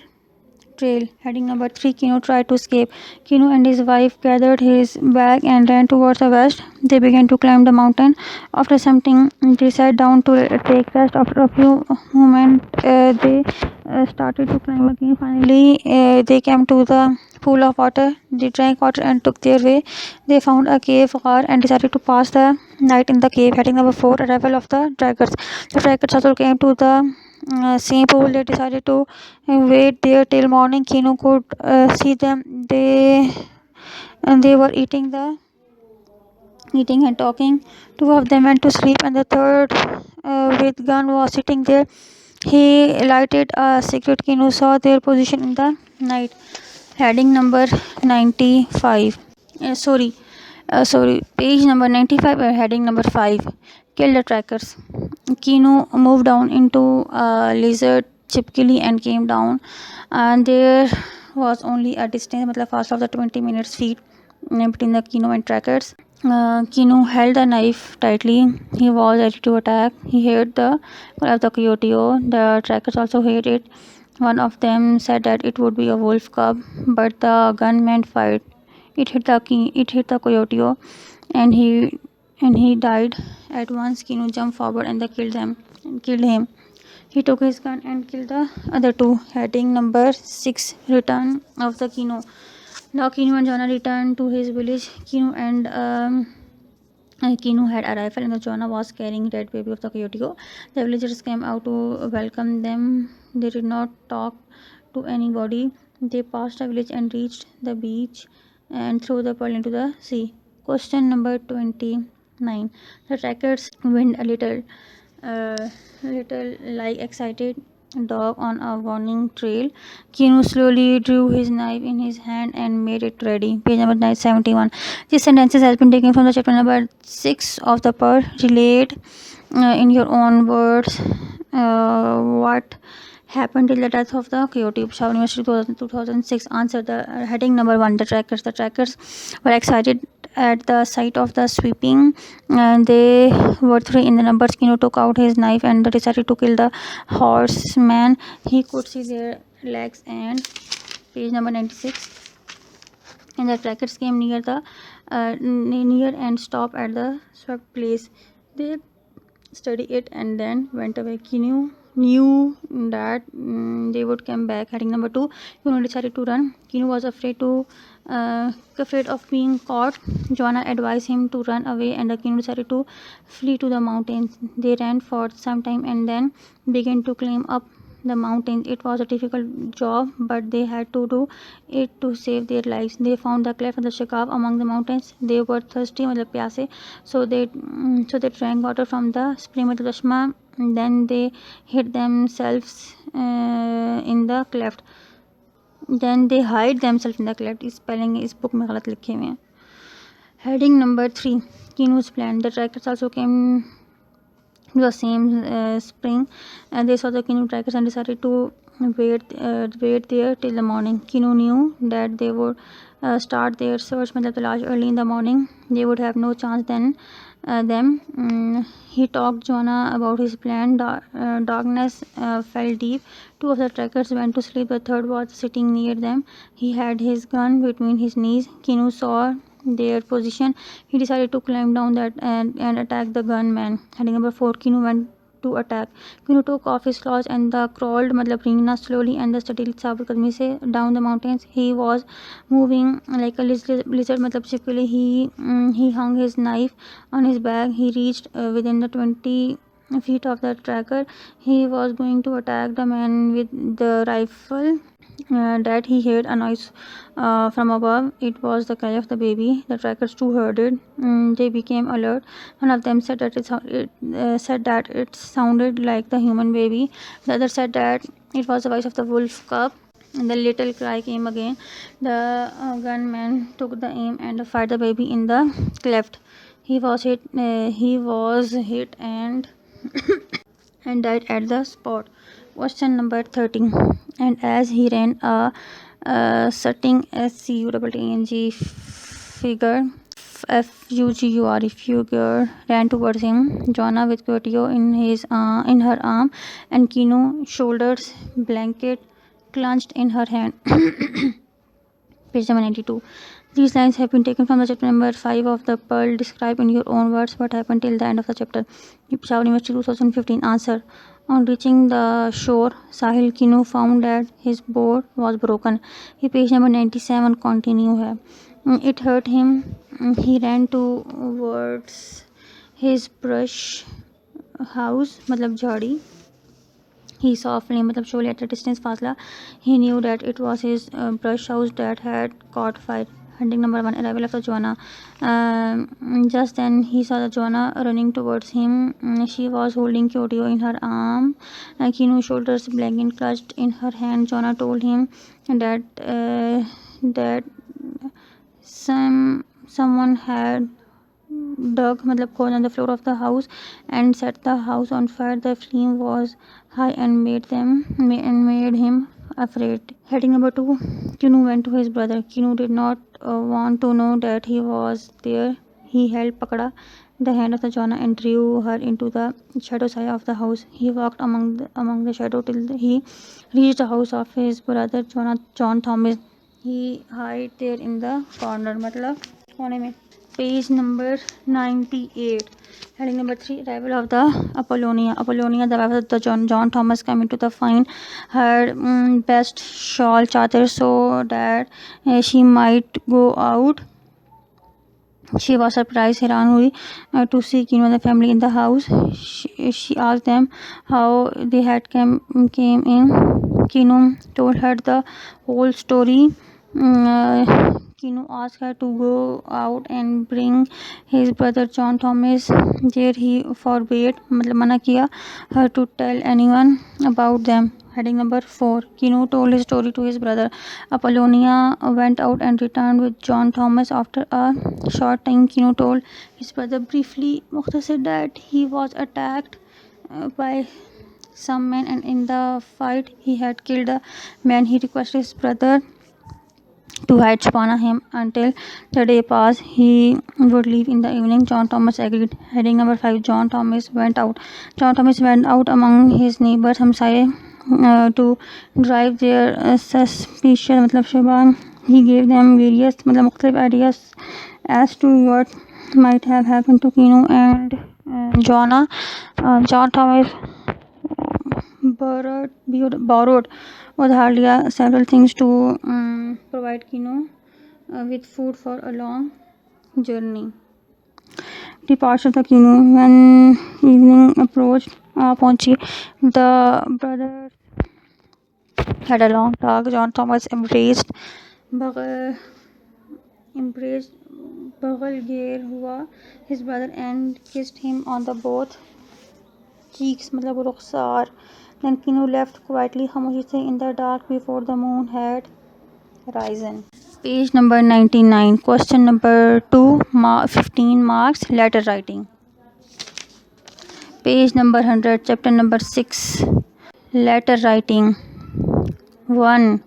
trail. Heading number 3. Kino tried to escape. Kino and his wife gathered his bag and ran towards the west. They began to climb the mountain. After something, they sat down to take rest. After a few moments, they started to climb again. Finally, they came to the pool of water. They drank water and took their way. They found a cave car and decided to pass the night in the cave. Heading number 4. Arrival of the trackers. The trackers also came to the same pool. They decided to wait there till morning. Kino could see them. They were eating and talking. 2 of them went to sleep and the third with gun was sitting there. He lighted a cigarette. Kino saw their position in the night. Heading number 95. Sorry, page number 95, heading number 5. Kill the trackers. Kino moved down into a lizard chipkili and came down, and there was only a distance, मतलब fast of the 20 minutes feet between the Kino and trackers. Kino held the knife tightly. He was ready to attack. He heard the cry of the coyote. The trackers also heard it. One of them said that it would be a wolf cub, but the gunman fired. It hit the coyote, and he died at once. Kino jumped forward and they killed him. He took his gun and killed the other two. Heading number 6. Return of the Kino. Now Kino and Juana returned to his village. Kino had a rifle and Juana was carrying dead baby of the coyote. The villagers came out to welcome them. They did not talk to anybody. They passed the village and reached the beach and threw the pearl into the sea. Question number 29. The trackers went a little like excited dog on a warning trail. Kino slowly drew his knife in his hand and made it ready. Page number 71. These sentences has been taken from the chapter number 6 of the Pearl. Relate in your own words what happened till the death of the coyote. Peshawar University 2006. Answer. The heading number 1. The trackers were excited at the sight of the sweeping, and they were 3 in the numbers. Kino took out his knife and decided to kill the horseman. He could see their legs. And page number 96. And the trackers came near and stopped at the swept place. They studied it and then went away. Kino knew that they would come back. Heading number 2. Kino decided to run. Kino was afraid of being caught. Juana advised him to run away, and Kino decided to flee to the mountains. They ran for some time and then began to climb up the mountains. It was a difficult job, but they had to do it to save their lives. They found the cleft of the shikab among the mountains. They were thirsty, मतलब प्यासे, so they drank water from the spring, मतलब चश्मा. Then they hid themselves in the cleft. Then they hide themselves in the cleft. इस spelling इस book में गलत लिखे हुए हैं. Heading number 3. Kino's plan. The trackers also came the same spring, and they saw the Kino trackers and decided to wait there till the morning. Kino knew that they would start their search with the large early in the morning. They would have no chance then. He talked Juana about his plan. Darkness fell deep. 2 of the trackers went to sleep. The third was sitting near them. He had his gun between his knees. Kino saw their position. He decided to climb down that and attack the gunman. Heading number 4. Kino went to attack. Kino took off his clothes and crawled, मतलब ringna slowly and the steady साबुत कदमी से down the mountains. He was moving like a lizard, मतलब छिपकली. He hung his knife on his back. He reached within the 20 feet of the tracker. He was going to attack the man with the rifle. That he heard a noise from above. It was the cry of the baby. The trackers too heard it. They became alert. One of them said that it sounded like the human baby. The other said that it was the voice of the wolf cub. And the little cry came again. The gunman took the aim and fired the baby in the cleft. He was hit. And and died at the spot. Question number 13. And as he ran, a sitting SCUTTANG figure figure ran towards him. Juana with Curio in her arm, and Kino, shoulders blanket clenched in her hand. Page number 92. These lines have been taken from the chapter number 5 of the Pearl. Describe in your own words what happened till the end of the chapter. Peshawar University 2015. Answer. On reaching the shore, Sahil Kino found that his board was broken. He page number 97 continue है. It hurt him. He ran towards his brush house, मतलब झाड़ी. He saw a flame, मतलब Sholay at a distance फासला. He knew that it was his brush house that had caught fire. Heading number 1, arrival of the Juana. Just then he saw the Juana running towards him. She was holding Kyoto in her arm, Kino's shoulders blanket clutched in her hand. Juana told him that someone had dug hole on the floor of the house and set the house on fire. The flame was high and made him afraid. Heading number 2, Kino went to his brother. Kino did not want to know that he was there. He held Pakada, the hand of the Jana, and drew her into the shadow side of the house. He walked among the shadow till he reached the house of his brother John Thomas. He hid there in the corner. मतलब कोने में. Page number 98. Heading number 3, arrival of the Apollonia. Apollonia, the wife of the John Thomas, came into the find her best shawl chadar so that she might go out. She was surprised, हैरान हुई to see Kino and the family in the house. She asked them how they had came in. Kino told her the whole story. Kino asked her to go out and bring his brother John Thomas there. He forbade, मतलब मना किया, her to tell anyone about them. Heading number 4, Kino told his story to his brother. Apollonia went out and returned with John Thomas. After a short time, Kino told his brother briefly, मुख्तसर, that he was attacked by some men, and in the fight he had killed a man. He requested his brother to hide upon him until the day passed. He would leave in the evening. John Thomas agreed. Heading number 5, John Thomas went out. John Thomas went out among his neighbors, Hamsaye, to drive their suspicion, मतलब शुबा. He gave them various, मतलब मुख्तलिफ ideas as to what might have happened to Kino and Joanna. John Thomas borrowed उधार लिया several things to provide Kino with food for a long journey. Departure of the Kino. When evening approached, पहुंची, the brothers had a long talk. John Thomas embraced बगल हुआ his brother and kissed him on the both cheeks, मतलब रुखसार. Then Kino left quietly, खामोशी से, in the dark before the moon had risen. Page number 99. Question number 2, 15 marks, letter writing. Page number 100, chapter number 6, letter writing. 1.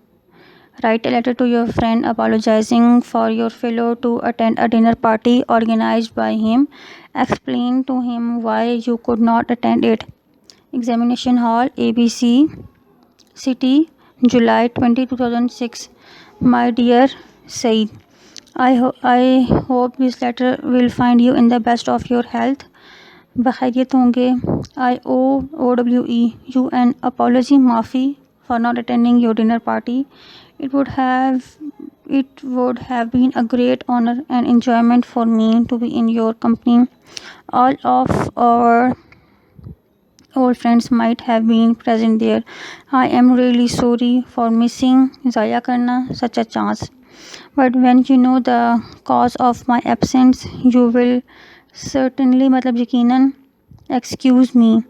Write a letter to your friend apologizing for your failure to attend a dinner party organized by him. Explain to him why you could not attend it. Examination Hall, ABC, City, July 20, 2006. My dear Saeed, I hope this letter will find you in the best of your health. बखैरियत होंगे. AIOU you an apology, माफ़ी, for not attending your dinner party. It would have been a great honor and enjoyment for me to be in your company. All of our old friends might have been present there. I am really sorry for missing ज़ाया करना such a chance. But when you know the cause of my absence, you will certainly, मतलब यकीनन, excuse me.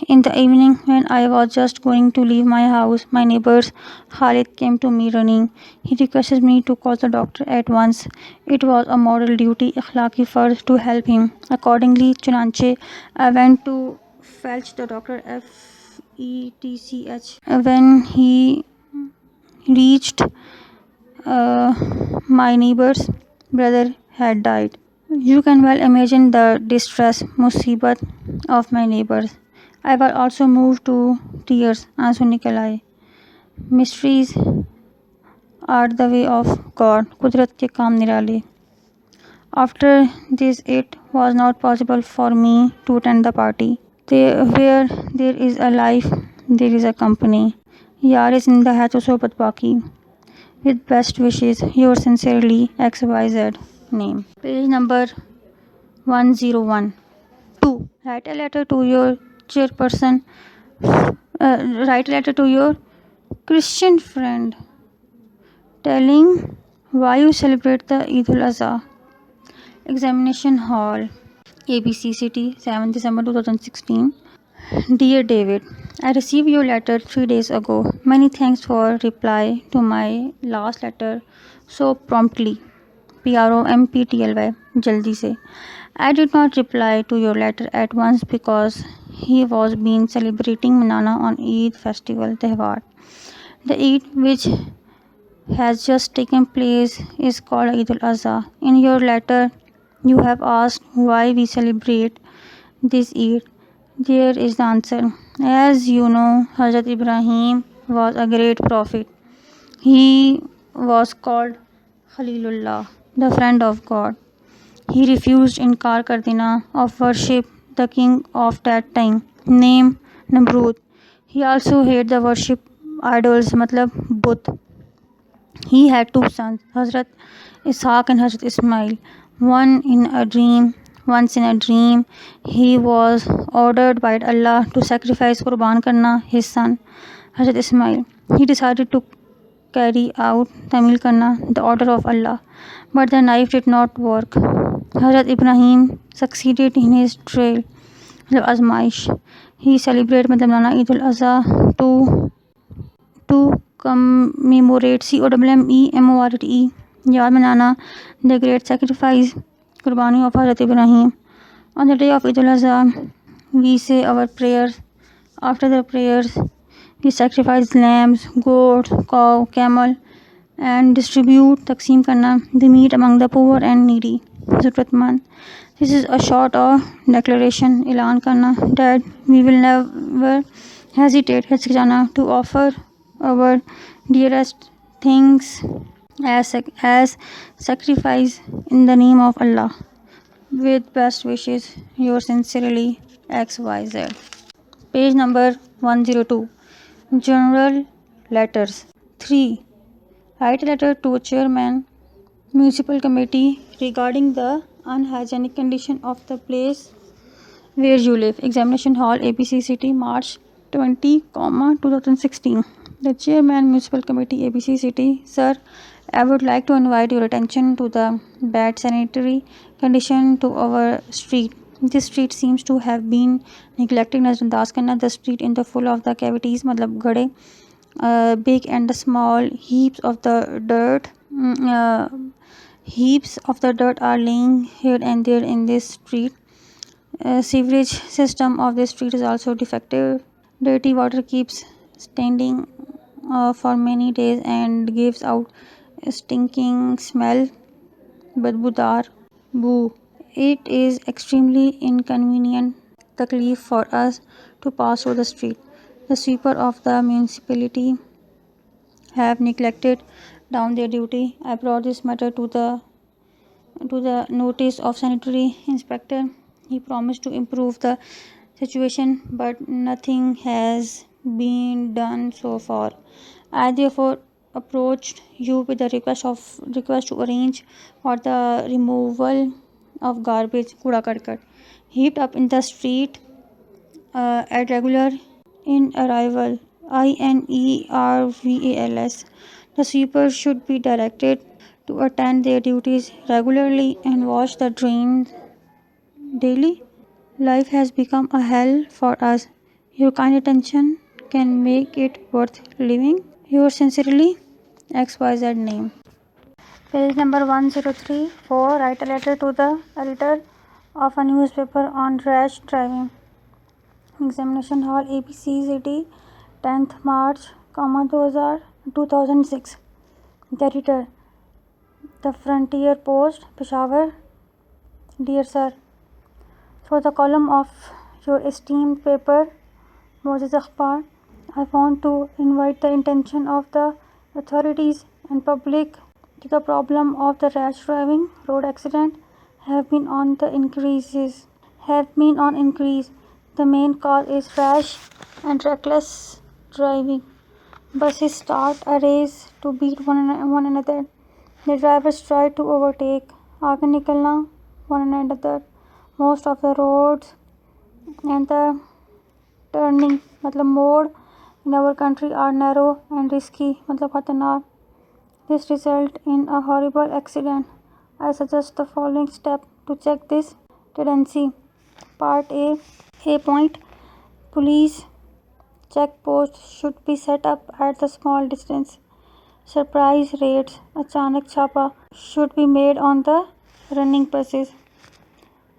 In the evening, when I was just going to leave my house, my neighbor Khalid came to me running. He requested me to call the doctor at once. It was a moral duty, ikhlaqi farz, to help him. Accordingly, चुनांचे, I went to fetch the doctor, FETCH. When he reached, my neighbor's brother had died. You can well imagine the distress, musibat of my neighbors. I was also moved to tears. आंसू निकल आए. Mysteries are the way of God. कुदरत के काम निराले. After this, it was not possible for me to attend the party. Where there is a life, there is a company. यार जिंदा है तो सोबत बाकी. With best wishes, yours sincerely, XYZ. Name. Page number 101. 2. Write a letter to your chairperson. Write a letter to your Christian friend. telling why you celebrate the Eid al-Azha. Examination Hall, ABC City, 7 December 2016. Dear David, I received your letter 3 days ago. Many thanks for reply to my last letter so promptly. PROMPTLY, jaldi se. I did not reply to your letter at once because he was been celebrating Manana on Eid festival Tehwar. The Eid which has just taken place is called Eid al-Azha. In your letter, you have asked why we celebrate this Eid. There is the answer. As you know, Hazrat Ibrahim was a great prophet. He was called Khalilullah, the friend of God. He refused inkar kardina of worship the king of that time, named Namrud. He also hated the worship idols, matlab Buddh. He had two sons, Hazrat Ishaq and Hazrat Ismail. Once in a dream, he was ordered by Allah to sacrifice Qurban Karna, his son, Hazrat Ismail. He decided to carry out Tamil Karna, the order of Allah, but the knife did not work. Hazrat Ibrahim succeeded in his trail, Azmaish. He celebrated Madamana Eid al-Azha to commemorate COMMEMORATE याद मनाना the great sacrifice कुर्बानी of Hazrat Ibrahim. On the day of Eid al-Azha, we say our prayers. After the prayers, we sacrifice lambs, goats, cow, camel, and distribute taqseem karna the meat among the poor and needy. Zurratmand. This is a short of declaration, elan karna, that we will never hesitate to offer our dearest things as sacrifice in the name of Allah. With best wishes, yours sincerely, XYZ. Page number 102. General Letters. 3. Write a letter to Chairman Municipal Committee regarding the unhygienic condition of the place where you live. Examination Hall, ABC City, March 20, 2016. The Chairman Municipal Committee, ABC City. Sir, I would like to invite your attention to the bad sanitary condition to our street. This street seems to have been neglected. Nazarandaz karna the street in the full of the cavities, matlab gade, big and the small heaps of the dirt. Heaps of the dirt are laying here and there in this street. Sewerage system of this street is also defective. Dirty water keeps standing for many days and gives out a stinking smell, badbudar, boo. It is extremely inconvenient taklif for us to pass through the street. The sweeper of the municipality have neglected down their duty. I brought this matter to the notice of sanitary inspector. He promised to improve the situation, but nothing has been done so far. I therefore approached you with the request to arrange for the removal of garbage kuda karkat heaped up in the street at regular in arrival INERVALS. The sweepers should be directed to attend their duties regularly and wash the drains daily. Life has become a hell for us. Your kind attention can make it worth living. Yours sincerely, XYZ name. Page number 103. 4. Write a letter to the editor of a newspaper on rash driving. Examination Hall, ABC City, 10th March, 2006. The editor, The Frontier Post, Peshawar. Dear Sir, through the column of your esteemed paper, Moses Akhbar, I want to invite the attention of the authorities and public to the problem of the rash driving. Road accident have been on increase. The main cause is rash and reckless driving. Buses start a race to beat one another. The drivers try to overtake, आगे निकलना one another. Most of the roads and the turning मतलब मोड़ in our country are narrow and risky मतलब खतरनाक. which result in a horrible accident. I suggest the following step to check this tendency. Part A. A point. Police checkposts should be set up at the small distance. Surprise raids, achanak chapa, should be made on the running buses.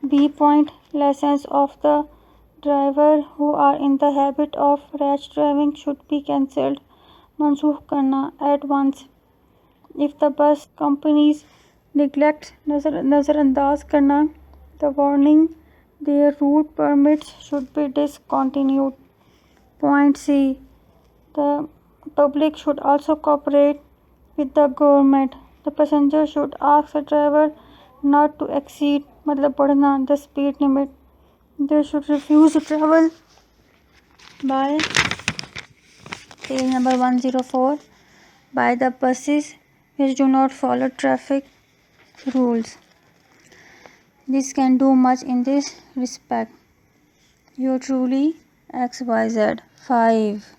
B point. License of the driver who are in the habit of rash driving should be cancelled. Mansukh karna at once. If the bus companies neglect nazarandaz karna the warning, their route permits should be discontinued. Point C. The public should also cooperate with the government. The passenger should ask the driver not to exceed the speed limit. They should refuse to travel by page number 104 by the buses which do not follow traffic rules. This can do much in this respect. You truly XYZ. 5.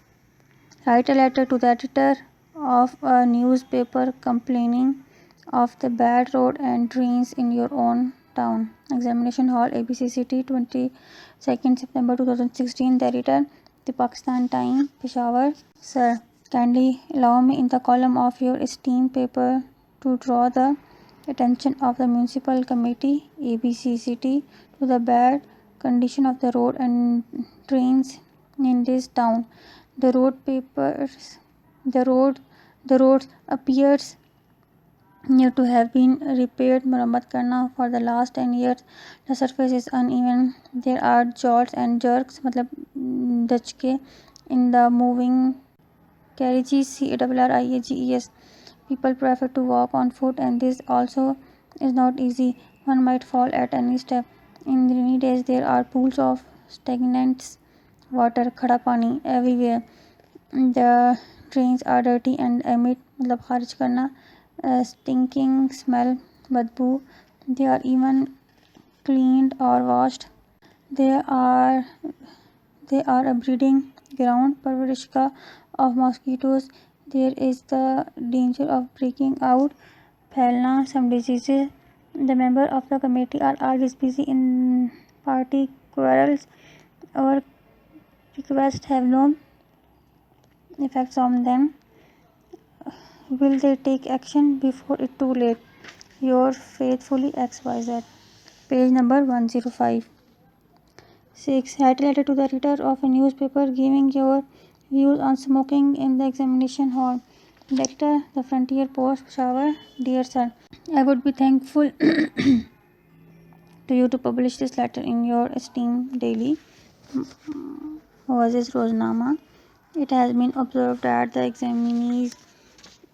Write a letter to the editor of a newspaper complaining of the bad road and drains in your own town. Examination Hall, ABC City, 22nd September 2016. The editor, The Pakistan Time, Peshawar. Sir, kindly allow me in the column of your esteemed paper to draw the attention of the Municipal Committee, ABC City, to the bad condition of the road and drains in this town. The roads appears need to have been repaired मरम्मत करना for the last 10 years. The surface is uneven. There are jolts and jerks मतलब दचके in the moving carriages. CARRIAGES. People prefer to walk on foot and this also is not easy. One might fall at any step. In rainy days there are pools of stagnant water खड़ा पानी everywhere. The drains are dirty and emit मतलब खारिज करना stinking smell बदबू. They are even cleaned or washed. They are a breeding ground परवरिश of mosquitoes. There is the danger of breaking out फैलना some diseases. The members of the committee are always busy in party quarrels. Our requests have no effects on them. Will they take action before it's too late? Yours faithfully XYZ. Page number 105. 6. Write a letter to the editor of a newspaper giving your views on smoking in the examination hall. The editor, The Frontier Post, Peshawar. Dear Sir, I would be thankful to you to publish this letter in your esteemed daily Oasis Roznama. It has been observed that the examinees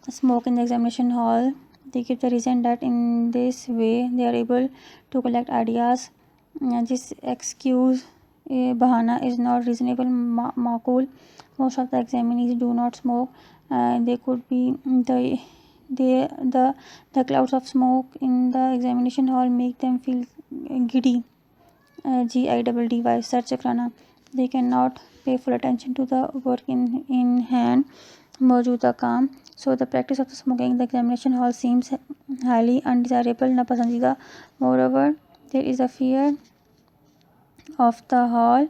smoke in the examination hall. They give the reason that in this way they are able to collect ideas. This excuse bahana is not reasonable maqul. Most of the examinees do not smoke. They could be the clouds of smoke in the examination hall make them feel giddy. GIDDY search कराना. They cannot pay full attention to the work in hand. मौजूदा काम. So the practice of the smoking in the examination hall seems highly undesirable, नापसंदीदा. Moreover, there is a fear of the hall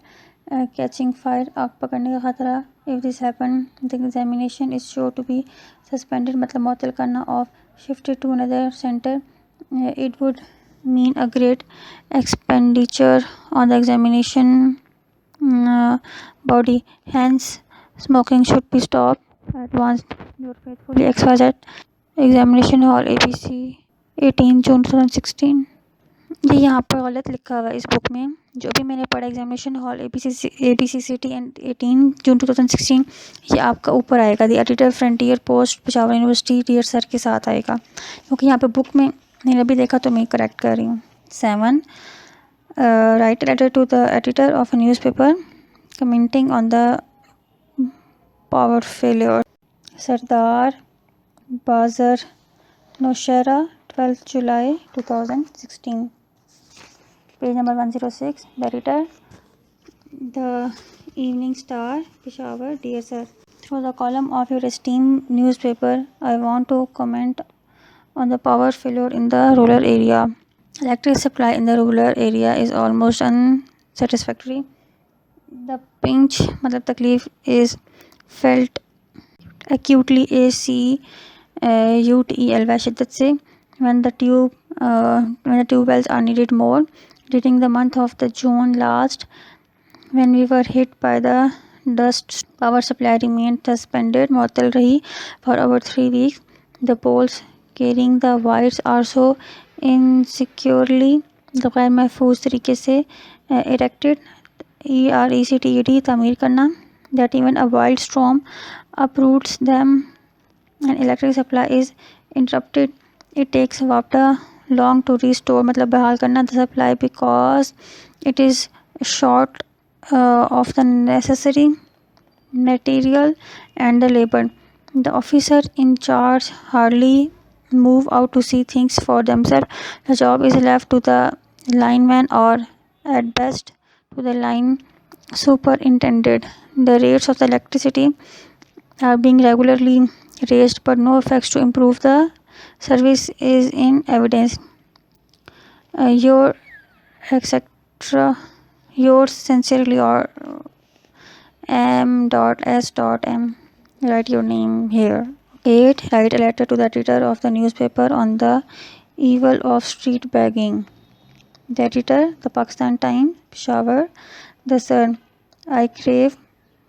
catching fire, आग पकड़ने का खतरा. If this happens, the examination is sure to be suspended, मतलब मुअत्तल करना, or shifted to another center. It would mean a great expenditure on the examination body. Hence, smoking should be stopped at once. Your faithfully XYZ. Examination Hall ABC 18 June 2016. ये यहाँ पर गलत लिखा हुआ है इस बुक में. जो भी मैंने पढ़ा examination hall ABC city and 18 June 2016 ये आपका ऊपर आएगा. The editor Frontier Post Peshawar university dear sir के साथ आएगा, क्योंकि यहाँ पे बुक में मैंने अभी देखा तो मैं करेक्ट कर रही हूँ. 7. Write a letter to the editor of a newspaper commenting on the power failure. Sardar Bazar Noshera 12th July 2016. Page number 106. The editor, The Evening Star, Peshawar. Dear Sir, For the column of your esteemed newspaper, I want to comment on the power failure in the rural area. Electric supply in the rural area is almost unsatisfactory. The pinch, मतलब तकलीफ is felt acutely ACUTEL शिद्दत से when the tube wells are needed more. During the month of the June last, when we were hit by the dust, power supply remained suspended मुअत्तल रही for over 3 weeks. The poles carrying the wires are so insecurely गैर महफूज तरीके से erected ERECTED तामीर करना that even a wild storm uproots them and electric supply is interrupted. It takes water long to restore मतलब बहाल करना the supply because it is short of the necessary material and the labor. The officer in charge hardly move out to see things for themselves. The job is left to the lineman or at best to the line superintendent. The rates of the electricity are being regularly raised but no effects to improve the service is in evidence. Your etc. Yours sincerely or M.S.M. Write your name here. 8. Write a letter to the editor of the newspaper on the evil of street begging. The editor, the Pakistan Times, Peshawar, the Sun. I crave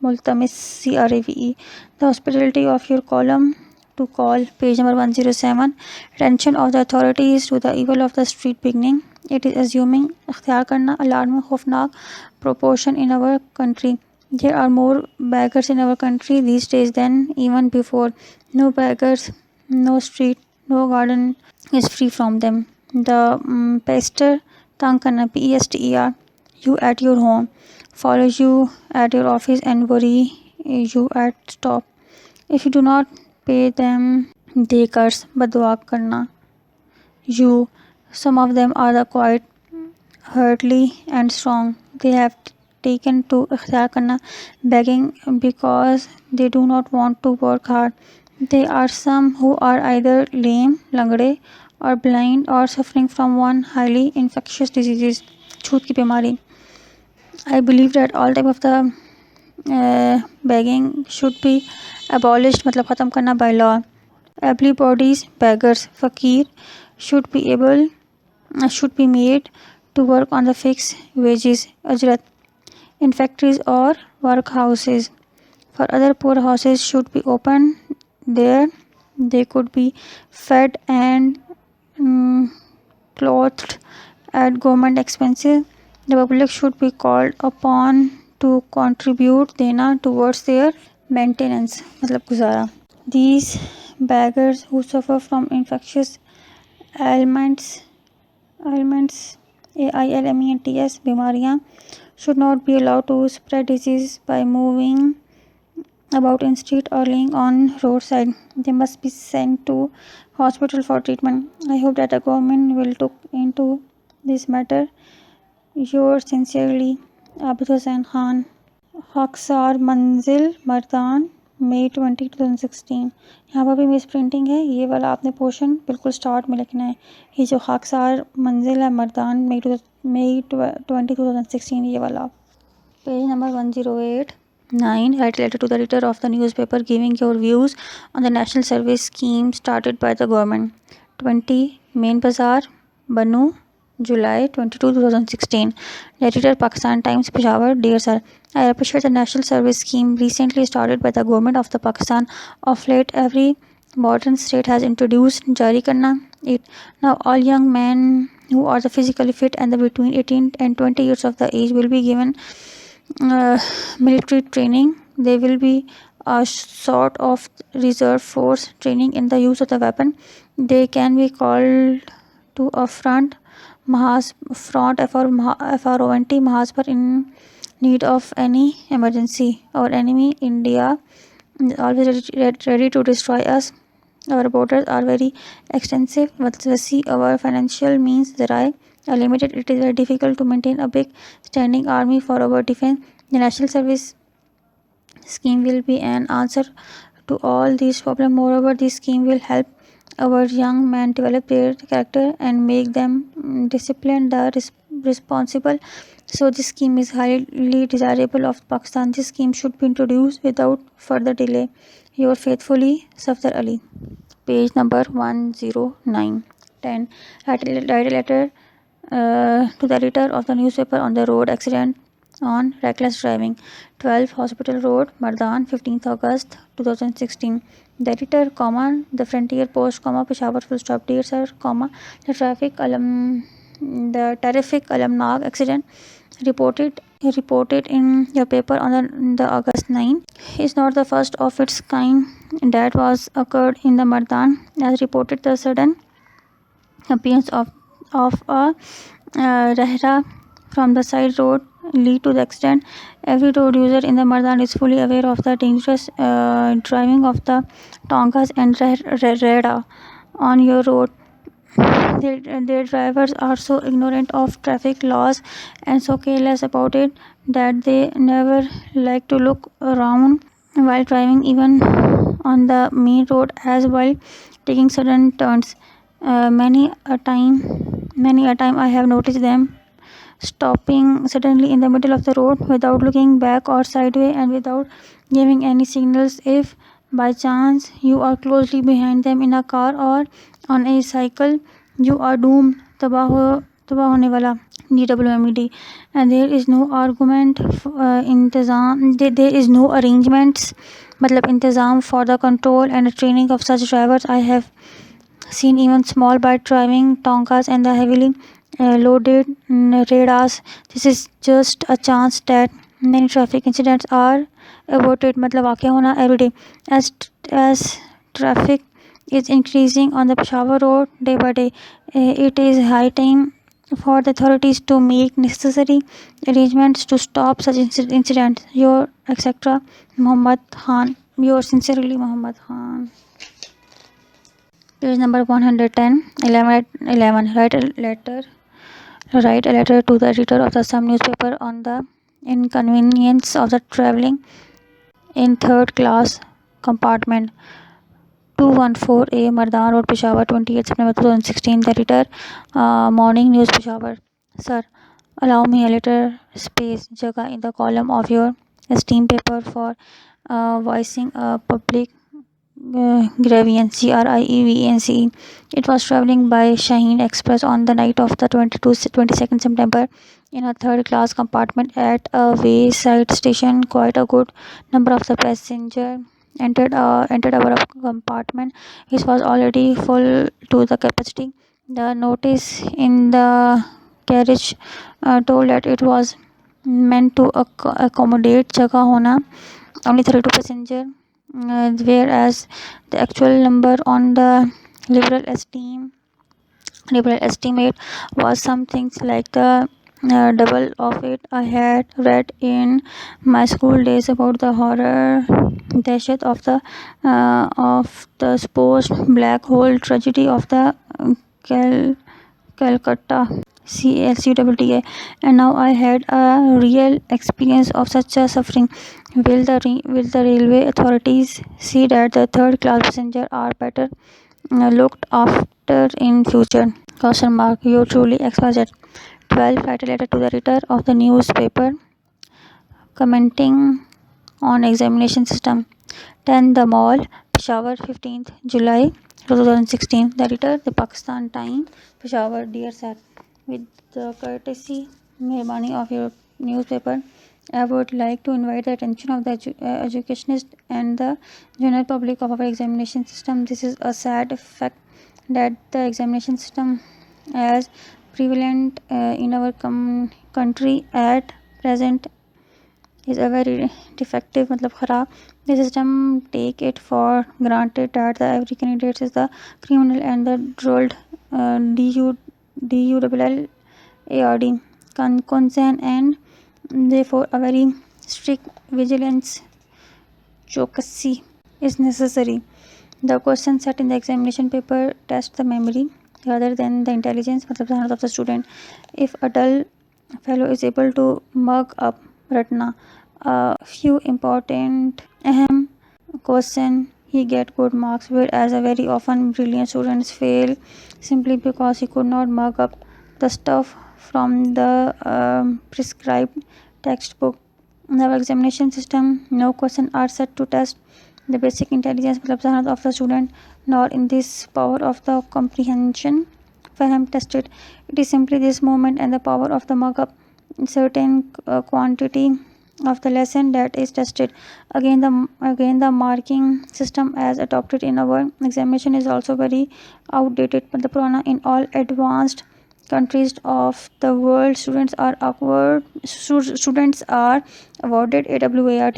Multamis CRAVE. The hospitality of your column to call page number 107. Attention of the authorities to the evil of the street begging. It is assuming इख्तियार करना alarming खौफनाक proportion in our country. There are more beggars in our country these days than even before. No beggars, no street, no garden is free from them. The pester, तंग करना PESTER, you at your home, follow you at your office and worry you at stop. If you do not pay them, they curse, बददुआ करना. You, some of them are the quite hurtly and strong. They have taken to इख्तियार करना begging because they do not want to work hard. There are some who are either lame, लंगड़े, or blind or suffering from one highly infectious disease, छूत की बीमारी. I believe that all type of the begging should be abolished, मतलब ख़त्म करना by law. Everybody's beggars, fakir, should be made to work on the fixed wages, ajrat, in factories or workhouses. For other poor houses should be opened there. They could be fed and clothed at government expenses. The public should be called upon to contribute देना towards their maintenance, मतलब गुजारा. These beggars who suffer from infectious ailments AILMENTS बीमारियाँ should not be allowed to spread disease by moving about in street or laying on roadside. They must be sent to hospital for treatment. I hope that the government will look into this matter. Yours sincerely, Abid Hussain Khan. Haksar Manzil Mardan, May 20, 2016. यहाँ पर भी miss printing है. ये वाला आपने portion बिल्कुल start में लिखना है. ये जो खाकसार मंजिल है मर्दान May 20, 2016 ये वाला. Page number 108. 9. Write a letter to the editor of the newspaper giving your views on the national service scheme started by the government. 20. Main Bazaar, Banu, July 22, 2016. The editor, Pakistan Times, Peshawar. Dear Sir, I appreciate the national service scheme recently started by the government of the Pakistan. Of late, every modern state has introduced jari karna it. Now, all young men who are the physically fit and the between 18 and 20 years of the age will be given military training. They will be a sort of reserve force training in the use of the weapon. They can be called to a front FRONT Mahaz पर in need of any emergency. Our enemy India is always ready to destroy us. Our borders are very extensive. See, our financial means are limited. It is very difficult to maintain a big standing army for our defense. The national service scheme will be an answer to all these problems. Moreover, this scheme will help our young men develop their character and make them disciplined, responsible. So this scheme is highly desirable of Pakistan. This scheme should be introduced without further delay. Your faithfully, Safdar Ali. Page number 109. 10. Write a letter to the editor of the newspaper on the road accident on reckless driving. 12 Hospital Road, Mardan, 15th August 2016. The editor, comma, the Frontier Post, comma, Peshawar, full stop, dear sir, comma, the terrific Alamnag accident reported in your paper on the August 9 is not the first of its kind that was occurred in the Mardan. As reported, the sudden appearance of a Rehra from the side road lead to the accident. Every road user in the Mardan is fully aware of the dangerous driving of the Tongas and Rehra on your road. Their drivers are so ignorant of traffic laws and so careless about it that they never like to look around while driving, even on the main road as while taking sudden turns. Many a time I have noticed them stopping suddenly in the middle of the road without looking back or sideways and without giving any signals. If by chance you are closely behind them in a car or on a cycle, you are doomed. तबाह होने वाला DWMED. And there is no argument there is no arrangements मतलब इंतज़ाम for the control and training of such drivers. I have seen even small bike driving Tonkas and the heavily loaded radars. This is just a chance that many traffic incidents are averted मतलब वाक़या होना every day. As traffic is increasing on the Peshawar road day by day, it is high time for the authorities to make necessary arrangements to stop such incidents. Your etc. Muhammad Khan. Yours sincerely, Muhammad Khan. Page number 110. 11. Write a letter to the editor of the Assam newspaper on the inconvenience of the travelling in third class compartment. 214A Mardan Road, Peshawar, 28 September 2016. The editor, Morning News, Peshawar. Sir, allow me a little space jagah in the column of your esteemed paper for voicing a public grievance. GRIEVANCE. It was travelling by Shaheen Express on the night of the 22nd September in a third class compartment at a wayside station. Quite a good number of the passengers entered our compartment, which was already full to the capacity. The notice in the carriage told that it was meant to accommodate jagah hona only 32 passengers, whereas the actual number on the liberal estimate was something like the double of it. I had read in my school days about the horror dashat of the supposed black hole tragedy of the Calcutta CLCWTA, and now I had a real experience of such a suffering. Will the railway authorities see that the third class passengers are better looked after in future? Question mark. You truly XYZ. 12. Write a letter to the editor of the newspaper commenting on examination system. 10. The Mall, Peshawar, 15th July 2016. The editor, the Pakistan Time, Peshawar. Dear sir, with the courtesy mehrbani of your newspaper, I would like to invite the attention of the educationists and the general public of our examination system. This is a sad fact that the examination system as prevalent in our country at present is a very defective मतलब खराब. The system take it for granted that the every candidate is the criminal and the drilled DULLARD consent, and therefore a very strict vigilance chokacy is necessary. The questions set in the examination paper test the memory rather than the intelligence of the student. If a dull fellow is able to mug up Ratna, a few important ahem question, he get good marks, whereas a very often brilliant students fail simply because he could not mark up the stuff from the prescribed textbook. In our examination system, no questions are set to test the basic intelligence of the student, nor in this power of the comprehension when I'm tested. It is simply this moment and the power of the markup certain quantity of the lesson that is tested. Again the marking system as adopted in our examination is also very outdated. But the Purana in all advanced countries of the world, students are awarded AWARD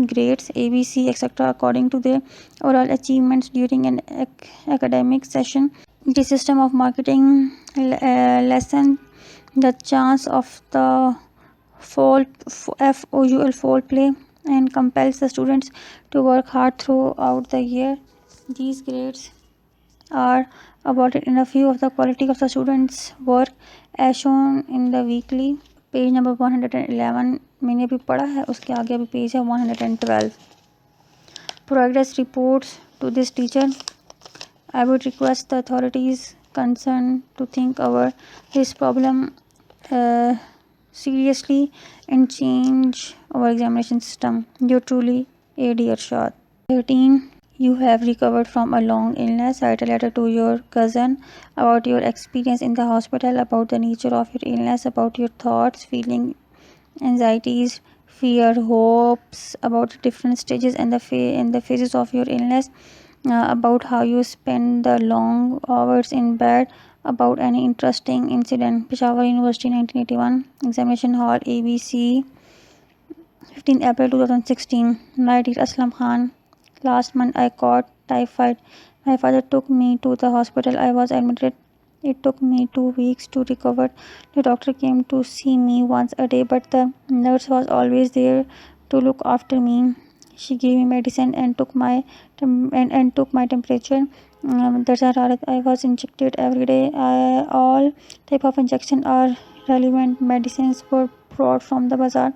grades ABC etc. according to their overall achievements during an academic session. The system of marketing lesson the chance of the FOUL play and compels the students to work hard throughout the year. These grades are awarded in a view of the quality of the students' work as shown in the weekly. Page number 111 मैंने भी पढ़ा है, उसके आगे अभी page है 112. Progress reports to this teacher. I would request the authorities concerned to think over this problem seriously and change our examination system. You truly AD Arshad. 13. You have recovered from a long illness. Write a letter to your cousin about your experience in the hospital, about the nature of your illness, about your thoughts, feelings, anxieties, fear, hopes, about the different stages and the phases of your illness, about how you spend the long hours in bed, about any interesting incident. Peshawar University 1981 Examination Hall ABC 15 April 2016. My dear Aslam Khan, last month I caught typhoid. My father took me to the hospital. I was admitted. It took me 2 weeks to recover. The doctor came to see me once a day, but the nurse was always there to look after me. She gave me medicine and took my temperature. I was injected every day. All type of injection are relevant medicines were brought from the bazaar.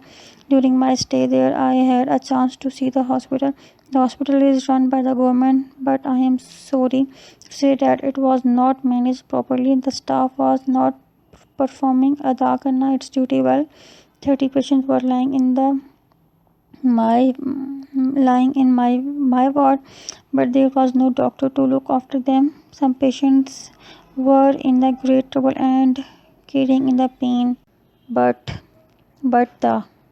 During my stay there, I had a chance to see the hospital. The hospital is run by the government, but I am sorry to say that it was not managed properly. The staff was not performing a dark and night's duty well. 30 patients were lying in my ward, but there was no doctor to look after them. Some patients were in the great trouble and carrying in the pain, but the